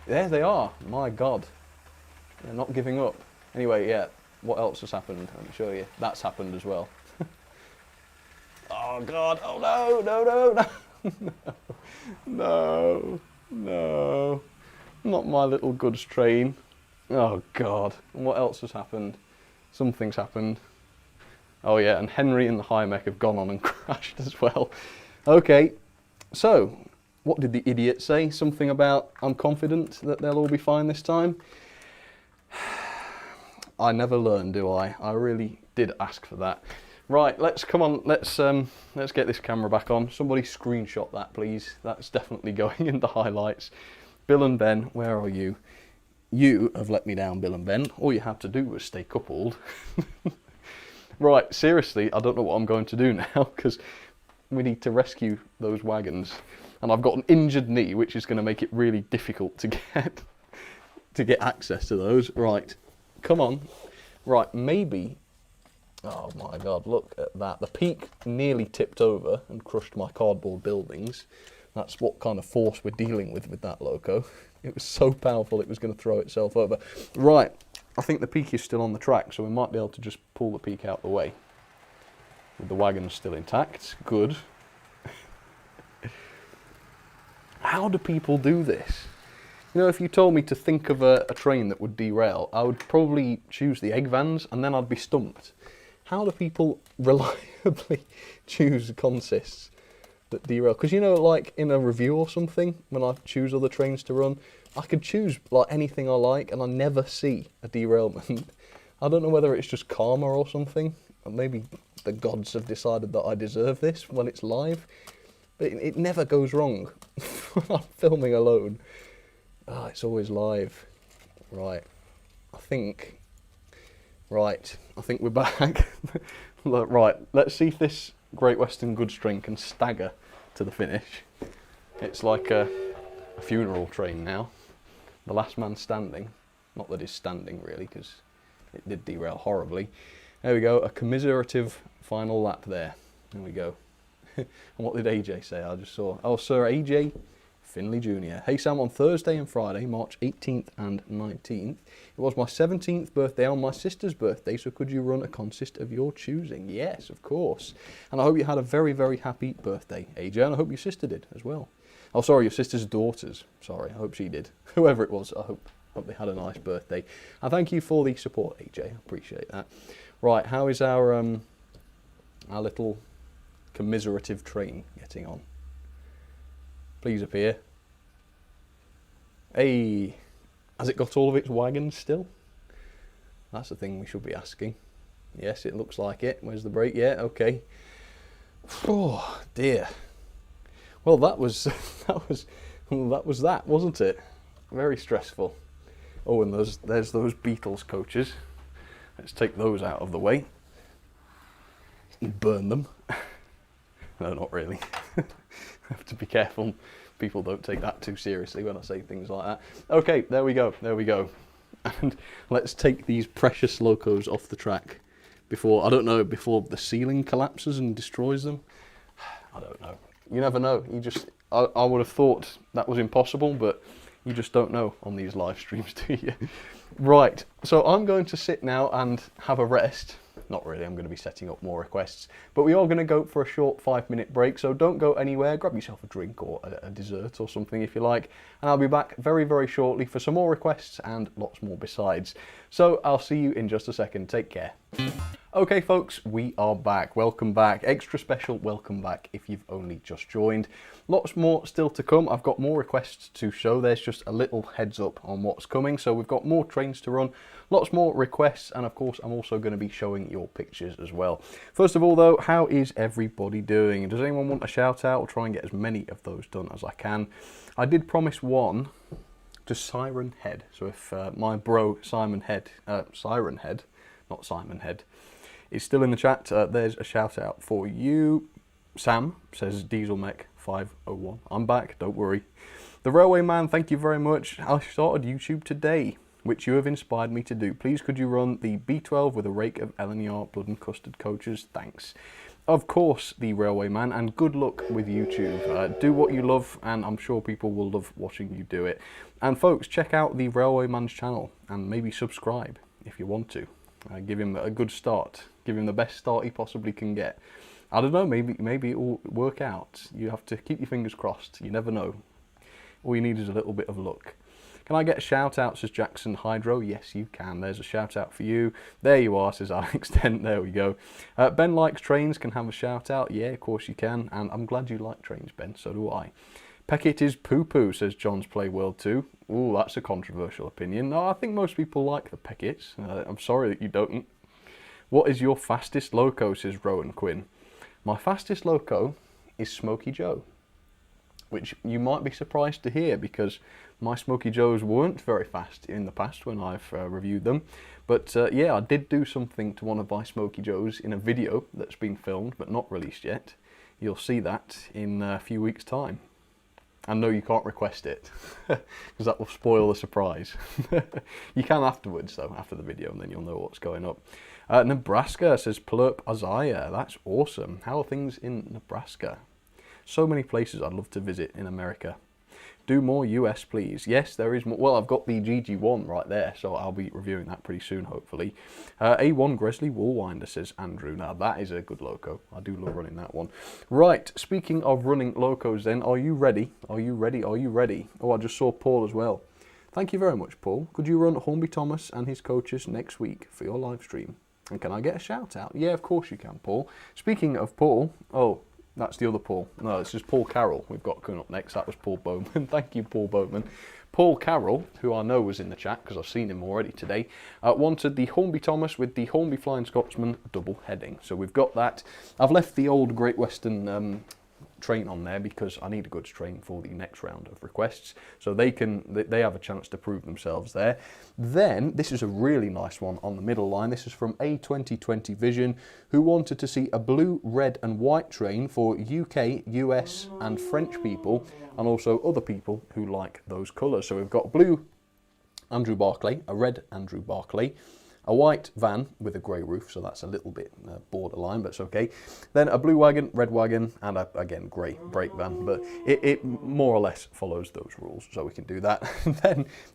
There they are. My God. They're not giving up. Anyway, yeah, what else has happened? Let me show you. That's happened as well. Oh, God. Oh, no. No. Not my little goods train. Oh, God. And what else has happened? Something's happened. Oh, yeah, and Henry and the high mech have gone on and crashed as well. Okay, so what did the idiot say? Something about, I'm confident that they'll all be fine this time. I never learn, do I? I really did ask for that. Right, let's get this camera back on. Somebody screenshot that, please. That's definitely going in the highlights. Bill and Ben, where are you? You have let me down, Bill and Ben. All you had to do was stay coupled. Right, seriously, I don't know what I'm going to do now, because we need to rescue those wagons. And I've got an injured knee, which is going to make it really difficult to get access to those. Right, come on. Right, maybe... Oh my God, look at that. The peak nearly tipped over and crushed my cardboard buildings. That's what kind of force we're dealing with that loco. It was so powerful it was going to throw itself over. Right, I think the peak is still on the track, so we might be able to just pull the peak out the way. With the wagons still intact. Good. How do people do this? You know, if you told me to think of a train that would derail, I would probably choose the egg vans and then I'd be stumped. How do people reliably choose consists that derail? Because, you know, like in a review or something, when I choose other trains to run, I could choose like anything I like and I never see a derailment. I don't know whether it's just karma or something. Or maybe the gods have decided that I deserve this when it's live. But it never goes wrong when I'm filming alone. Ah, it's always live. Right. I think we're back. Look, right, let's see if this Great Western goods train can stagger to the finish. It's like a funeral train now. The last man standing. Not that it's standing really, because it did derail horribly. There we go, a commiserative final lap there. There we go. And what did AJ say? I just saw, oh, Sir AJ Finley Jr. Hey Sam, on Thursday and Friday, March 18th and 19th, it was my 17th birthday on my sister's birthday, so could you run a consist of your choosing? Yes, of course. And I hope you had a very, very happy birthday, AJ, and I hope your sister did as well. Oh, sorry, your sister's daughters. Sorry, I hope she did. Whoever it was, I hope they had a nice birthday. And thank you for the support, AJ. I appreciate that. Right, how is our little commiserative train getting on? Please appear. Hey, has it got all of its wagons still? That's the thing we should be asking. Yes, it looks like it. Where's the brake? Yeah, okay. Oh dear. Well, that was that, wasn't it? Very stressful. Oh, and there's those Beatles coaches. Let's take those out of the way and burn them. No, not really. I have to be careful. People don't take that too seriously when I say things like that. Okay, there we go. And let's take these precious locos off the track before the ceiling collapses and destroys them. I don't know. You never know. I would have thought that was impossible, but You just don't know on these live streams, do you? Right, so I'm going to sit now and have a rest. Not really, I'm going to be setting up more requests. But we are going to go for a short 5-minute break, so don't go anywhere. Grab yourself a drink or a dessert or something if you like. And I'll be back very, very shortly for some more requests and lots more besides. So I'll see you in just a second. Take care. Okay folks, we are back. Welcome back. Extra special welcome back if you've only just joined. Lots more still to come. I've got more requests to show. There's just a little heads up on what's coming. So we've got more trains to run, lots more requests, and of course I'm also going to be showing your pictures as well. First of all though, how is everybody doing? Does anyone want a shout out? I'll try and get as many of those done as I can. I did promise one to Siren Head. So if my bro Siren Head, not Simon Head, is still in the chat, there's a shout out for you. Sam says Diesel Mech 501. I'm back, don't worry. The Railway Man, thank you very much. I started YouTube today, which you have inspired me to do. Please could you run the B12 with a rake of LNER blood and custard coaches? Thanks. Of course, the Railway Man, and good luck with YouTube. Do what you love, and I'm sure people will love watching you do it. And folks, check out the Railway Man's channel, and maybe subscribe if you want to. Give him a good start. Give him the best start he possibly can get. I don't know, maybe it will work out. You have to keep your fingers crossed. You never know. All you need is a little bit of luck. Can I get a shout out, says Jackson Hydro? Yes, you can. There's a shout out for you. There you are, says Alex Dent. There we go. Ben likes trains, can have a shout out. Yeah, of course you can. And I'm glad you like trains, Ben. So do I. Peckett is poo-poo, says John's Play World 2. Ooh, that's a controversial opinion. No, I think most people like the Pecketts. I'm sorry that you don't. What is your fastest loco, says Rowan Quinn. My fastest loco is Smoky Joe, which you might be surprised to hear because my Smoky Joes weren't very fast in the past when I've reviewed them. But yeah, I did do something to one of my Smoky Joes in a video that's been filmed but not released yet. You'll see that in a few weeks' time. And no, you can't request it, because that will spoil the surprise. You can afterwards, though, after the video, and then you'll know what's going up. Nebraska, says Plurp Isaiah. That's awesome. How are things in Nebraska? So many places I'd love to visit in America. Do more US, please. Yes, there is more. Well, I've got the GG1 right there, so I'll be reviewing that pretty soon, hopefully. A1 Gresley Woolwinder, says Andrew. Now, that is a good loco. I do love running that one. Right, speaking of running locos then, are you ready? Are you ready? Are you ready? Oh, I just saw Paul as well. Thank you very much, Paul. Could you run Hornby Thomas and his coaches next week for your live stream? And can I get a shout out? Yeah, of course you can, Paul. Speaking of Paul, oh, that's the other Paul. No, this is Paul Carroll we've got coming up next. That was Paul Bowman. Thank you, Paul Bowman. Paul Carroll, who I know was in the chat because I've seen him already today, wanted the Hornby Thomas with the Hornby Flying Scotsman double heading. So we've got that. I've left the old Great Western train on there because I need a goods train for the next round of requests, so they have a chance to prove themselves there. Then this is a really nice one on the middle line. This is from A2020 Vision, who wanted to see a blue, red and white train for UK, US and French people, and also other people who like those colours. So we've got blue Andrew Barclay, a red Andrew Barclay, a white van with a grey roof, so that's a little bit borderline, but it's okay. Then a blue wagon, red wagon, and again grey brake van, but it more or less follows those rules, so we can do that.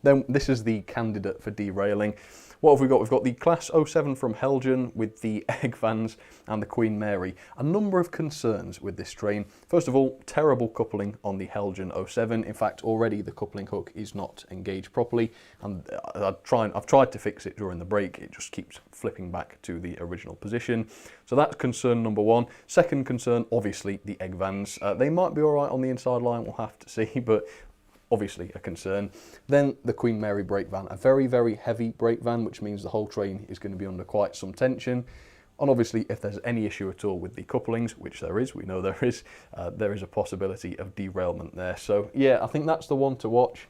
then this is the candidate for derailing. What have we got? We've got the Class 07 from Helgen with the egg vans and the Queen Mary. A number of concerns with this train. First of all, terrible coupling on the Helgen 07. In fact, already the coupling hook is not engaged properly, and I've tried to fix it during the break. It just keeps flipping back to the original position. So that's concern number one. Second concern, obviously, the egg vans. They might be all right on the inside line, we'll have to see, but obviously a concern. Then the Queen Mary brake van, a very, very heavy brake van, which means the whole train is going to be under quite some tension. And obviously, if there's any issue at all with the couplings, which there is, we know there is a possibility of derailment there. So yeah, I think that's the one to watch.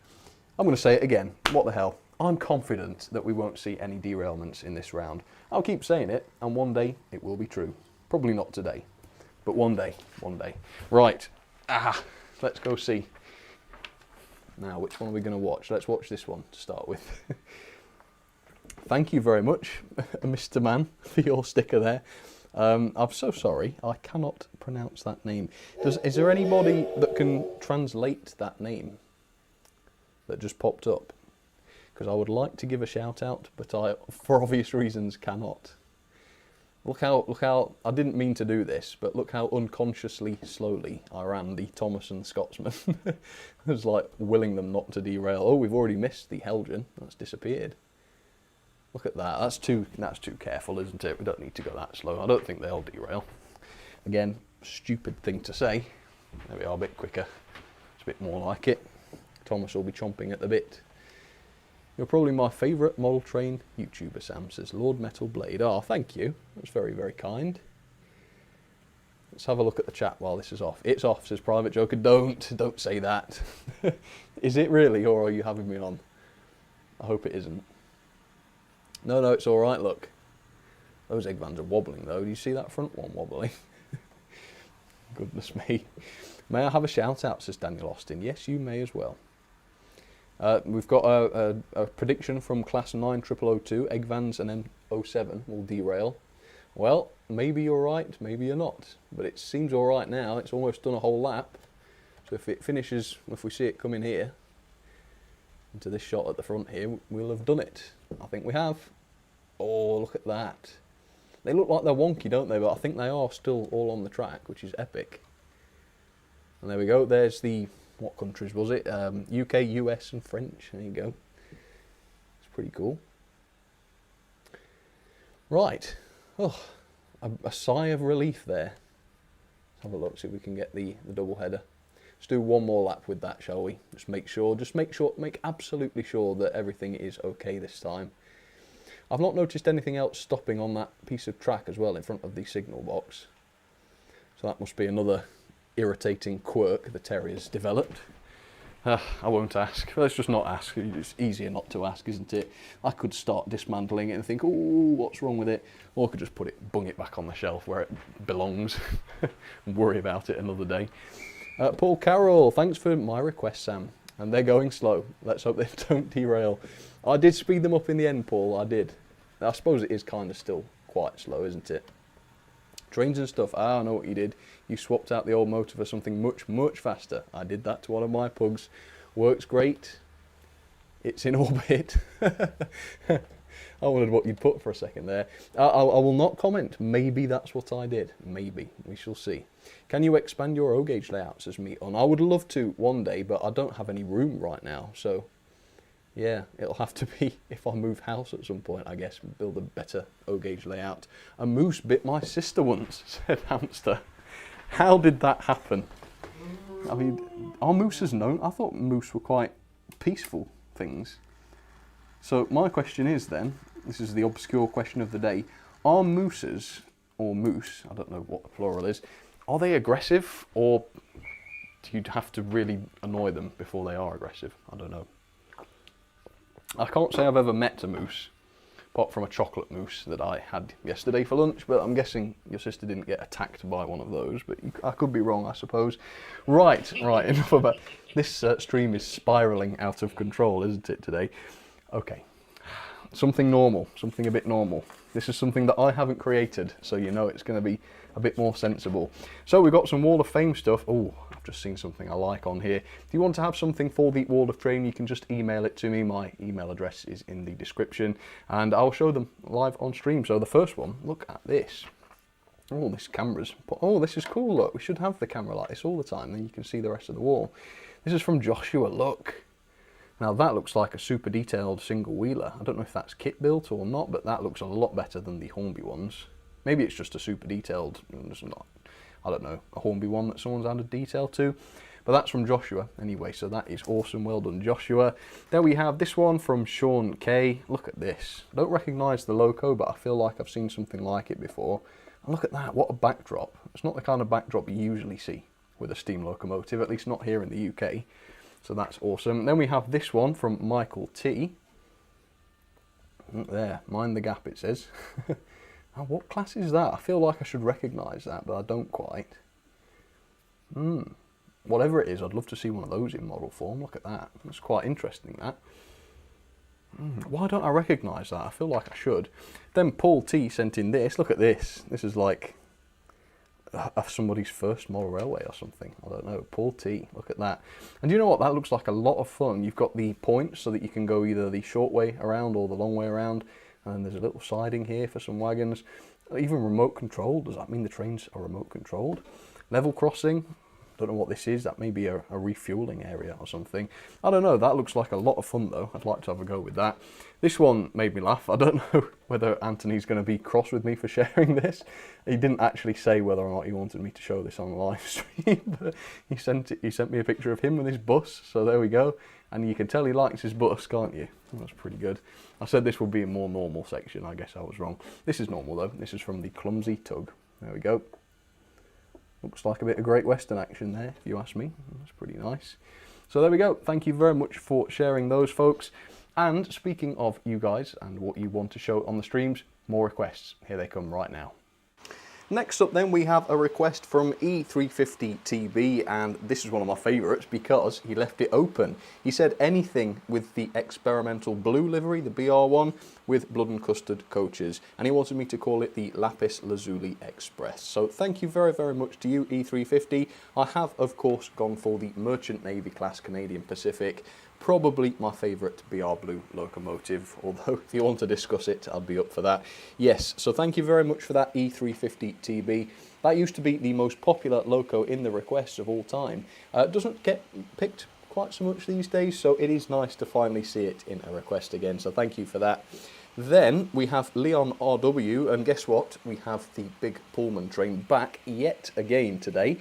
I'm going to say it again, what the hell. I'm confident that we won't see any derailments in this round. I'll keep saying it, and one day it will be true. Probably not today, but one day. Right, let's go see. Now, which one are we going to watch? Let's watch this one to start with. Thank you very much, Mr. Man, for your sticker there. I'm so sorry, I cannot pronounce that name. Is there anybody that can translate that name? that just popped up, because I would like to give a shout out, but I, for obvious reasons, cannot. Look how, I didn't mean to do this, but look how unconsciously slowly I ran the Thomas and Scotsman. It was like willing them not to derail. Oh, we've already missed the Helgen, that's disappeared. Look at that, that's too careful, isn't it? We don't need to go that slow. I don't think they'll derail. Again, stupid thing to say. There we are, a bit quicker. It's a bit more like it. Thomas will be chomping at the bit. You're probably my favourite model train YouTuber, Sam, says Lord Metal Blade. Oh, thank you. That's very, very kind. Let's have a look at the chat while this is off. It's off, says Private Joker. Don't say that. Is it really, or are you having me on? I hope it isn't. No, it's all right, look. Those egg vans are wobbling, though. Do you see that front one wobbling? Goodness me. May I have a shout-out, says Daniel Austin. Yes, you may as well. We've got a prediction from Class 9002, egg vans and M07 will derail. Well, maybe you're right, maybe you're not. But it seems all right now. It's almost done a whole lap. So if it finishes, if we see it come in here, into this shot at the front here, we'll have done it. I think we have. Oh, look at that. They look like they're wonky, don't they? But I think they are still all on the track, which is epic. And there we go. There's the, what countries was it? UK, US and French. There you go. It's pretty cool. Right. Oh, a sigh of relief there. Let's have a look, see if we can get the double header. Let's do one more lap with that, shall we? Make absolutely sure that everything is okay this time. I've not noticed anything else stopping on that piece of track as well in front of the signal box. So that must be another irritating quirk the Terrier's developed. I won't ask. Let's just not ask. It's easier not to ask, isn't it? I could start dismantling it and think, oh, what's wrong with it? Or I could just bung it back on the shelf where it belongs and worry about it another day. Paul Carroll, thanks for my request, Sam. And they're going slow. Let's hope they don't derail. I did speed them up in the end, Paul. I did. I suppose it is kind of still quite slow, isn't it? Trains and stuff. I know what you did. You swapped out the old motor for something much, much faster. I did that to one of my pugs. Works great. It's in orbit. I wondered what you'd put for a second there. I will not comment. Maybe that's what I did. Maybe. We shall see. Can you expand your O-gauge layouts as meat on? I would love to one day, but I don't have any room right now. So, yeah, it'll have to be if I move house at some point, I guess, build a better O-gauge layout. A moose bit my sister once, said Hamster. How did that happen? I mean, are mooses known? I thought moose were quite peaceful things. So my question is then, this is the obscure question of the day, are mooses, or moose, I don't know what the plural is, are they aggressive, or do you have to really annoy them before they are aggressive? I don't know. I can't say I've ever met a moose, apart from a chocolate mousse that I had yesterday for lunch, but I'm guessing your sister didn't get attacked by one of those, but I could be wrong, I suppose. Right, enough about this. Stream is spiralling out of control, isn't it, today? Okay, something normal, something a bit normal. This is something that I haven't created, so you know it's going to be a bit more sensible. So we've got some Wall of Fame stuff. Oh, I've just seen something I like on here. If you want to have something for the Wall of Fame, you can just email it to me. My email address is in the description, and I'll show them live on stream. So the first one, look at this. Oh, this camera's... Oh, this is cool, look. We should have the camera like this all the time, then you can see the rest of the wall. This is from Joshua, look. Now that looks like a super detailed single wheeler. I don't know if that's kit built or not, but that looks a lot better than the Hornby ones. Maybe it's just a super detailed, I don't know, a Hornby one that someone's added detail to. But that's from Joshua anyway, so that is awesome. Well done, Joshua. Then we have this one from Sean K. Look at this. I don't recognise the loco, but I feel like I've seen something like it before. And look at that, what a backdrop. It's not the kind of backdrop you usually see with a steam locomotive, at least not here in the UK. So that's awesome. Then we have this one from Michael T. There, mind the gap, it says. Oh, what class is that? I feel like I should recognise that, but I don't quite. Whatever it is, I'd love to see one of those in model form. Look at that. That's quite interesting, that. Why don't I recognise that? I feel like I should. Then Paul T sent in this. Look at this. This is like somebody's first model railway or something. I don't know. Paul T, look at that. And you know what? That looks like a lot of fun. You've got the points so that you can go either the short way around or the long way around. And there's a little siding here for some wagons. Even remote controlled. Does that mean the trains are remote controlled? Level crossing. Don't know what this is. That may be a refueling area or something. I don't know. That looks like a lot of fun though. I'd like to have a go with that. This one made me laugh. I don't know whether Anthony's going to be cross with me for sharing this. He didn't actually say whether or not he wanted me to show this on the live stream, but he sent me a picture of him with his bus. So there we go. And you can tell he likes his bus, can't you? That's pretty good. I said this would be a more normal section. I guess I was wrong. This is normal though. This is from the Clumsy Tug. There we go. Looks like a bit of Great Western action there, if you ask me. That's pretty nice. So there we go. Thank you very much for sharing those, folks. And speaking of you guys and what you want to show on the streams, more requests. Here they come right now. Next up then we have a request from E350TB, and this is one of my favourites because he left it open. He said anything with the experimental blue livery, the BR1, with blood and custard coaches, and he wanted me to call it the Lapis Lazuli Express. So thank you very, very much to you, E350. I have, of course, gone for the Merchant Navy class Canadian Pacific. Probably my favourite BR Blue locomotive, although if you want to discuss it, I'll be up for that. Yes, so thank you very much for that, E350TB. That used to be the most popular loco in the requests of all time. It doesn't get picked quite so much these days, so it is nice to finally see it in a request again, so thank you for that. Then we have Leon RW, and guess what? We have the big Pullman train back yet again today.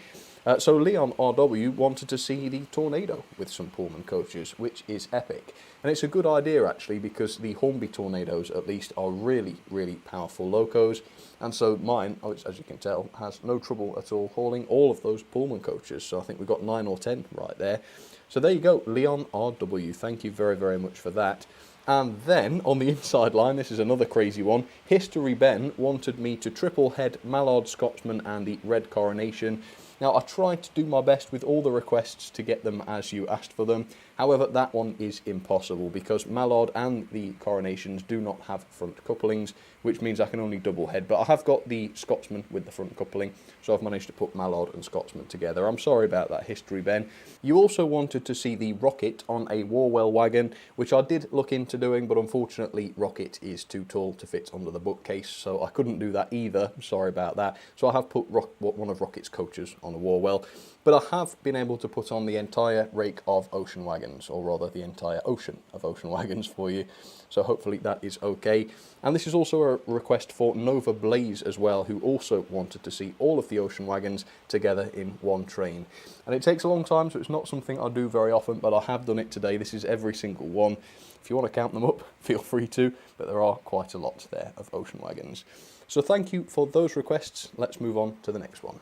So Leon RW wanted to see the Tornado with some Pullman coaches, which is epic. And it's a good idea actually, because the Hornby Tornadoes at least are really, really powerful locos. And so mine, as you can tell, has no trouble at all hauling all of those Pullman coaches. So I think we've got 9 or 10 right there. So there you go, Leon RW. Thank you very, very much for that. And then, on the inside line, this is another crazy one. History Ben wanted me to triple head Mallard Scotsman and the Red Coronation. Now, I tried to do my best with all the requests to get them as you asked for them. However, that one is impossible because Mallard and the Coronations do not have front couplings, which means I can only double head. But I have got the Scotsman with the front coupling, so I've managed to put Mallard and Scotsman together. I'm sorry about that, History Ben. You also wanted to see the Rocket on a Warwell wagon, which I did look into doing, but unfortunately Rocket is too tall to fit under the bookcase, so I couldn't do that either. Sorry about that. So I have put one of Rocket's coaches on a Warwell, but I have been able to put on the entire rake of ocean wagons, or rather the entire ocean of ocean wagons for you. So hopefully that is okay. And this is also a request for Nova Blaze as well, who also wanted to see all of the ocean wagons together in one train. And it takes a long time, so it's not something I do very often, but I have done it today. This is every single one. If you want to count them up, feel free to, but there are quite a lot there of ocean wagons. So thank you for those requests. Let's move on to the next one.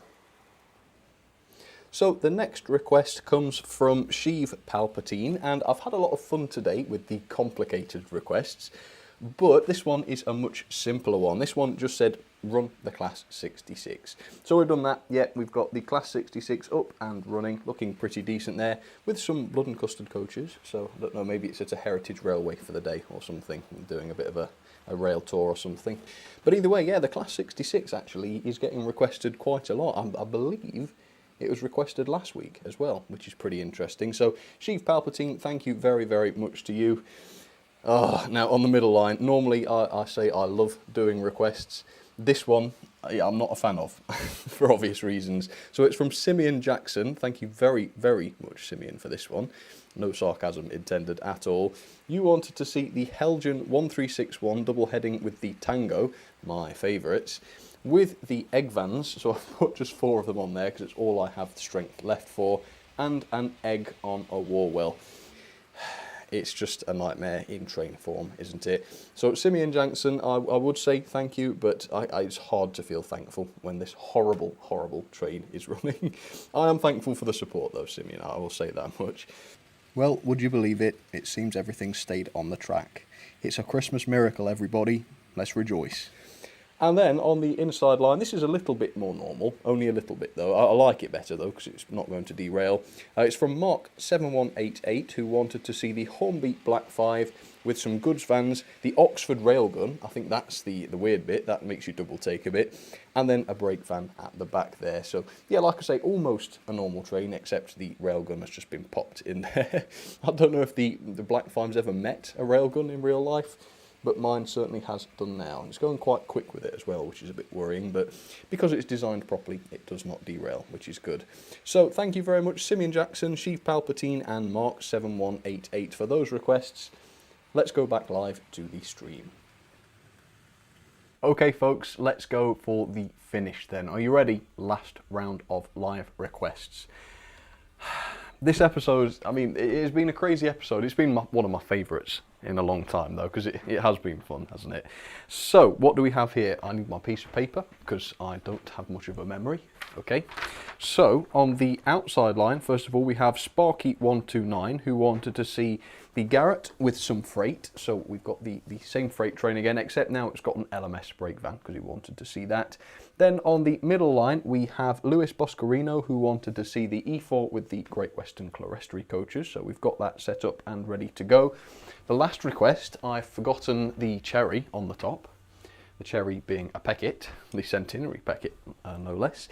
So the next request comes from Sheev Palpatine, and I've had a lot of fun today with the complicated requests, but this one is a much simpler one. This one just said, run the Class 66. So we've done that. Yeah, we've got the Class 66 up and running, looking pretty decent there, with some blood and custard coaches. So I don't know, maybe it's at a heritage railway for the day or something, doing a bit of a rail tour or something. But either way, yeah, the Class 66 actually is getting requested quite a lot. I believe it was requested last week as well, which is pretty interesting. So, Sheev Palpatine, thank you very, very much to you. Now, on the middle line, normally I say I love doing requests. This one, I'm not a fan of, for obvious reasons. So it's from Simeon Jackson. Thank you very, very much, Simeon, for this one. No sarcasm intended at all. You wanted to see the Helgen 1361 double heading with the Tango, my favourites, with the egg vans, so I've put just 4 of them on there because it's all I have the strength left for, and an egg on a Warwell. It's just a nightmare in train form, isn't it? So Simeon Jackson, I would say thank you, but it's hard to feel thankful when this horrible, horrible train is running. I am thankful for the support though, Simeon, I will say that much. Well, would you believe it? It seems everything stayed on the track. It's a Christmas miracle, everybody. Let's rejoice. And then on the inside line, this is a little bit more normal, only a little bit though. I like it better though, because it's not going to derail. It's from Mark 7188, who wanted to see the Hornby Black 5 with some goods vans, the Oxford railgun, I think that's the weird bit, that makes you double take a bit, and then a brake van at the back there. So yeah, like I say, almost a normal train, except the railgun has just been popped in there. I don't know if the Black 5's ever met a railgun in real life, but mine certainly has done now. And it's going quite quick with it as well, which is a bit worrying, but because it's designed properly, it does not derail, which is good. So thank you very much, Simeon Jackson, Chief Palpatine, and Mark7188 for those requests. Let's go back live to the stream. Okay folks, let's go for the finish then. Are you ready? Last round of live requests. This episode, I mean, it has been a crazy episode. It's been one of my favourites in a long time though, because it has been fun, hasn't it? So, what do we have here? I need my piece of paper, because I don't have much of a memory. Okay, so on the outside line, first of all, we have Sparky129, who wanted to see the Garrett with some freight. So we've got the same freight train again, except now it's got an LMS brake van, because he wanted to see that. Then on the middle line, we have Louis Boscarino, who wanted to see the E4 with the Great Western Clerestory coaches. So we've got that set up and ready to go. The last request, I've forgotten the cherry on the top. The cherry being a Peckett, the centenary Peckett, no less.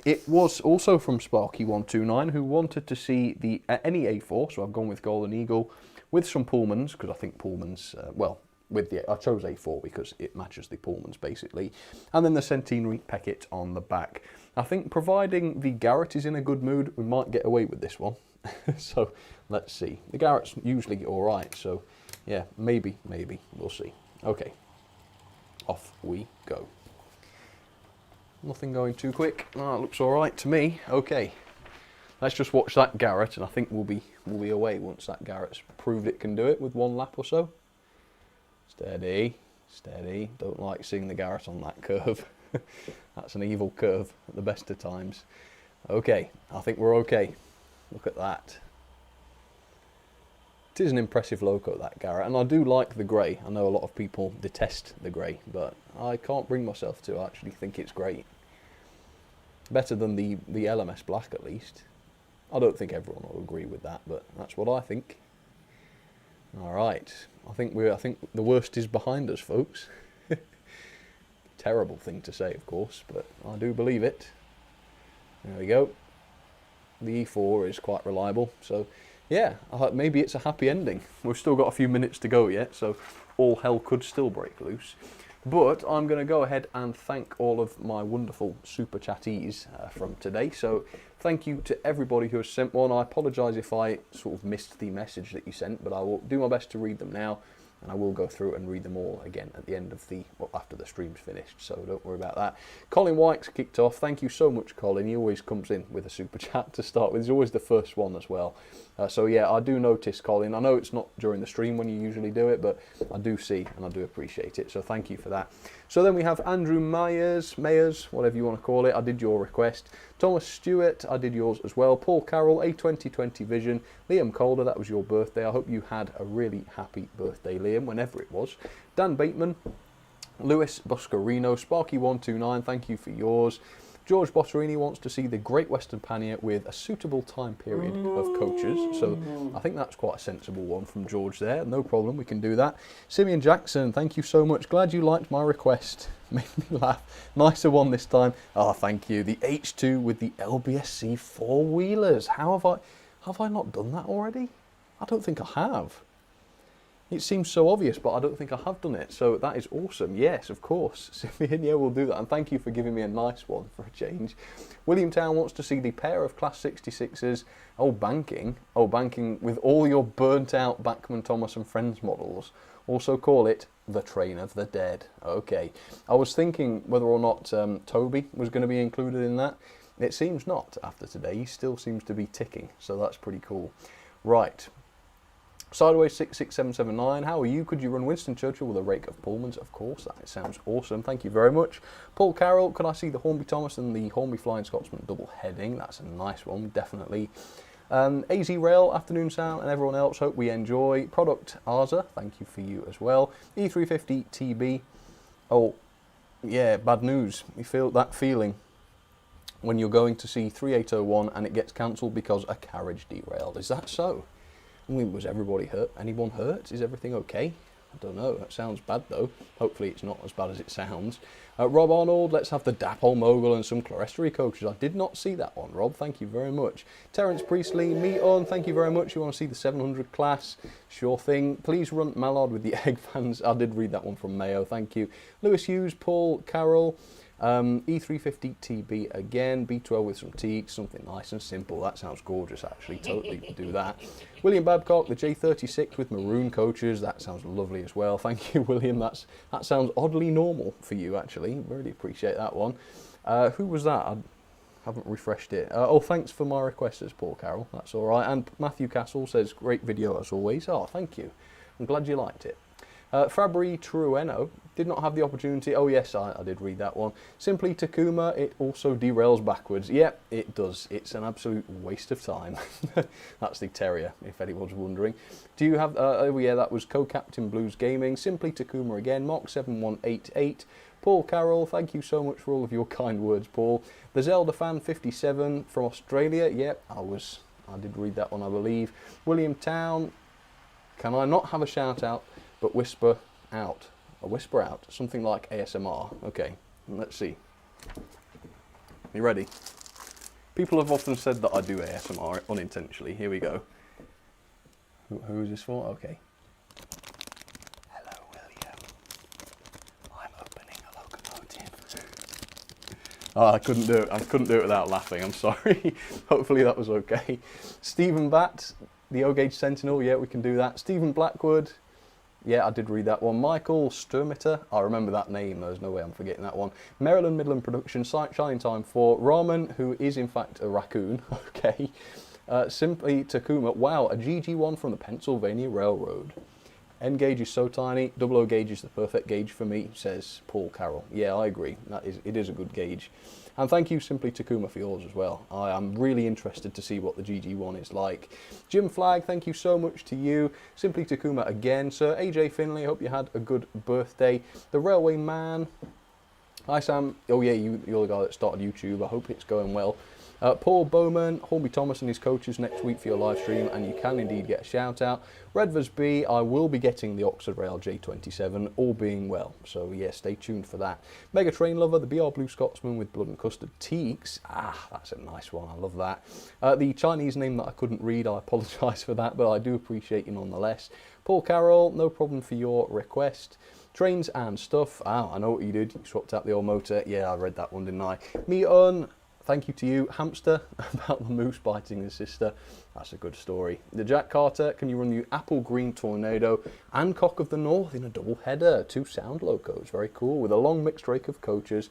It was also from Sparky129, who wanted to see the any A4, so I've gone with Golden Eagle, with some Pullmans, because I think Pullmans, I chose A4 because it matches the Pullmans basically, and then the centenary Peckett on the back. I think providing the Garrett is in a good mood, we might get away with this one. So let's see. The Garrett's usually all right, so yeah, maybe, we'll see. Okay, off we go. Nothing going too quick. Ah, it looks all right to me. Okay, let's just watch that Garrett, and I think we'll be away once that Garrett's proved it can do it with one lap or so. Steady, steady. Don't like seeing the Garrett on that curve. That's an evil curve at the best of times. Okay, I think we're okay. Look at that. It is an impressive loco, that Garrett, and I do like the grey. I know a lot of people detest the grey, but I can't bring myself to actually think it's great. Better than the LMS black, at least. I don't think everyone will agree with that, but that's what I think. All right, I think the worst is behind us, folks. Terrible thing to say, of course, but I do believe it. There we go. The E4 is quite reliable, so yeah, maybe it's a happy ending. We've still got a few minutes to go yet, so all hell could still break loose. But I'm going to go ahead and thank all of my wonderful super chattees from today. So thank you to everybody who has sent one. I apologise if I sort of missed the message that you sent, but I will do my best to read them now. And I will go through and read them all again at the end of after the stream's finished, so don't worry about that. Colin White's kicked off. Thank you so much, Colin. He always comes in with a super chat to start with. He's always the first one as well. So yeah, I do notice, Colin. I know it's not during the stream when you usually do it, but I do see and I do appreciate it. So thank you for that. So then we have Andrew Myers, whatever you want to call it. I did your request. Thomas Stewart, I did yours as well. Paul Carroll, a 2020 vision. Liam Calder, that was your birthday. I hope you had a really happy birthday, Liam, whenever it was. Dan Bateman, Louis Boscarino, Sparky129, thank you for yours. George Botterini wants to see the Great Western Pannier with a suitable time period of coaches. So I think that's quite a sensible one from George there. No problem, we can do that. Simeon Jackson, thank you so much. Glad you liked my request. Made me laugh. Nicer one this time. Oh, thank you. The H2 with the LBSC four-wheelers. How have I not done that already? I don't think I have. It seems so obvious, but I don't think I have done it. So that is awesome. Yes, of course. Simeon, yeah, we'll do that. And thank you for giving me a nice one for a change. William Town wants to see the pair of Class 66s. Oh, banking with all your burnt out Bachmann, Thomas and Friends models. Also call it the Train of the Dead. Okay. I was thinking whether or not Toby was going to be included in that. It seems not after today. He still seems to be ticking. So that's pretty cool. Right. Sideways 66779, how are you? Could you run Winston Churchill with a rake of Pullmans? Of course, that sounds awesome. Thank you very much. Paul Carroll, could I see the Hornby Thomas and the Hornby Flying Scotsman double heading? That's a nice one, definitely. AZ Rail, afternoon Sam, and everyone else, hope we enjoy. Product Arza, thank you for you as well. E350 TB. Oh, Yeah, bad news. You feel that feeling when you're going to see 3801 and it gets cancelled because a carriage derailed. Is that so? I mean, was everybody hurt? Anyone hurt? Is everything okay? I don't know. That sounds bad though. Hopefully it's not as bad as it sounds. Rob Arnold, let's have the Dapol Mogul and some clerestory coaches. I did not see that one, Rob. Thank you very much. Terence Priestley, meet on. Thank you very much. You want to see the 700 class? Sure thing. Please run Mallard with the egg fans. I did read that one from Mayo. Thank you. Lewis Hughes, Paul Carroll. E350 TB again, B12 with some teaks, something nice and simple. That sounds gorgeous actually, totally do that. William Babcock, the J36 with maroon coaches, that sounds lovely as well. Thank you, William, that sounds oddly normal for you actually, really appreciate that one. Who was that? I haven't refreshed it. Oh, thanks for my request, says Paul Carroll, that's alright. And Matthew Castle says, great video as always. Oh, thank you, I'm glad you liked it. Fabri Trueno, did not have the opportunity. Oh yes, I did read that one. Simply Takuma, it also derails backwards. Yep, it does. It's an absolute waste of time. That's the Terrier, if anyone's wondering. Do you have, oh yeah, that was Co-Captain Blues Gaming. Simply Takuma again, Mock 7188. Paul Carroll, thank you so much for all of your kind words, Paul. The Zelda Fan 57 from Australia. Yep, I did read that one, I believe. William Town, can I not have a shout out? But whisper out, something like ASMR. Okay, let's see. You ready? People have often said that I do ASMR unintentionally. Here we go. Who is this for? Okay. Hello, William. I'm opening a locomotive. Oh, I couldn't do it. I couldn't do it without laughing. I'm sorry. Hopefully that was okay. Stephen Batt, the O-Gauge Sentinel. Yeah, we can do that. Stephen Blackwood. Yeah, I did read that one. Michael Sturmitter, I remember that name, there's no way I'm forgetting that one. Maryland Midland Production, Shining Time for Ramen, who is in fact a raccoon, okay. Simply Takuma, wow, a GG1 from the Pennsylvania Railroad. N gauge is so tiny, double O gauge is the perfect gauge for me, says Paul Carroll. Yeah, I agree, it is a good gauge. And thank you, Simply Takuma, for yours as well. I am really interested to see what the GG1 is like. Jim Flagg, thank you so much to you. Simply Takuma again. Sir AJ Finley, I hope you had a good birthday. The Railway Man. Hi, Sam. Oh, yeah, you're the guy that started YouTube. I hope it's going well. Paul Bowman, Hornby Thomas and his coaches next week for your live stream, and you can indeed get a shout out. Redvers B, I will be getting the Oxford Rail J27, all being well, so yeah, stay tuned for that. Mega Train Lover, the BR Blue Scotsman with blood and custard teaks, that's a nice one, I love that. The Chinese name that I couldn't read, I apologise for that, but I do appreciate you nonetheless. Paul Carroll, no problem for your request. Trains and Stuff, I know what you did, you swapped out the old motor, yeah, I read that one, didn't I? Me thank you to you. Hamster, about the moose biting his sister. That's a good story. The Jack Carter, can you run the Apple Green Tornado and Cock of the North in a double header? 2 sound locos, very cool, with a long mixed rake of coaches.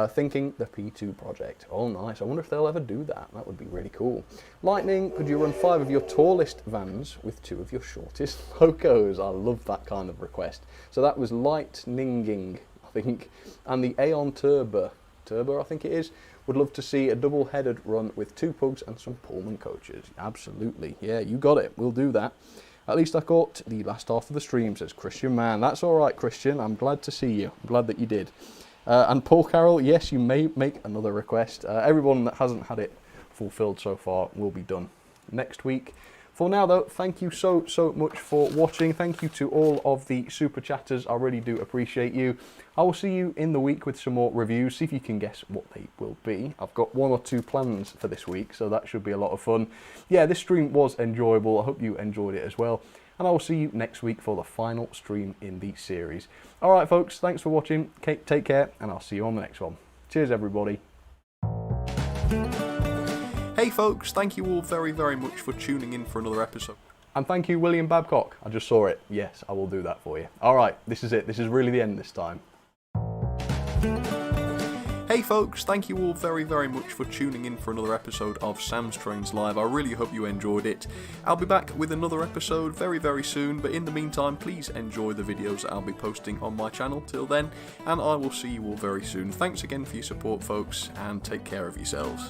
Thinking the P2 project. Oh, nice. I wonder if they'll ever do that. That would be really cool. Lightning, could you run 5 of your tallest vans with 2 of your shortest locos? I love that kind of request. So that was Lightninging, I think. And the Aeon Turbo, I think it is. Would love to see a double-headed run with 2 pugs and some Pullman coaches. Absolutely. Yeah, you got it. We'll do that. At least I caught the last half of the stream, says Christian Mann. That's all right, Christian. I'm glad to see you. I'm glad that you did. And Paul Carroll, yes, you may make another request. Everyone that hasn't had it fulfilled so far will be done next week. For now, though, thank you so much for watching. Thank you to all of the super chatters. I really do appreciate you. I will see you in the week with some more reviews. See if you can guess what they will be. I've got 1 or 2 plans for this week, so that should be a lot of fun. Yeah, this stream was enjoyable. I hope you enjoyed it as well. And I will see you next week for the final stream in the series. All right, folks, thanks for watching. Take care, and I'll see you on the next one. Cheers, everybody. Hey folks, thank you all very much for tuning in for another episode. And thank you, William Babcock. I just saw it. Yes, I will do that for you. All right, this is it. This is really the end this time. Hey folks, thank you all very much for tuning in for another episode of Sam's Trains Live. I really hope you enjoyed it. I'll be back with another episode very soon, but in the meantime, please enjoy the videos that I'll be posting on my channel till then, and I will see you all very soon. Thanks again for your support, folks, and take care of yourselves.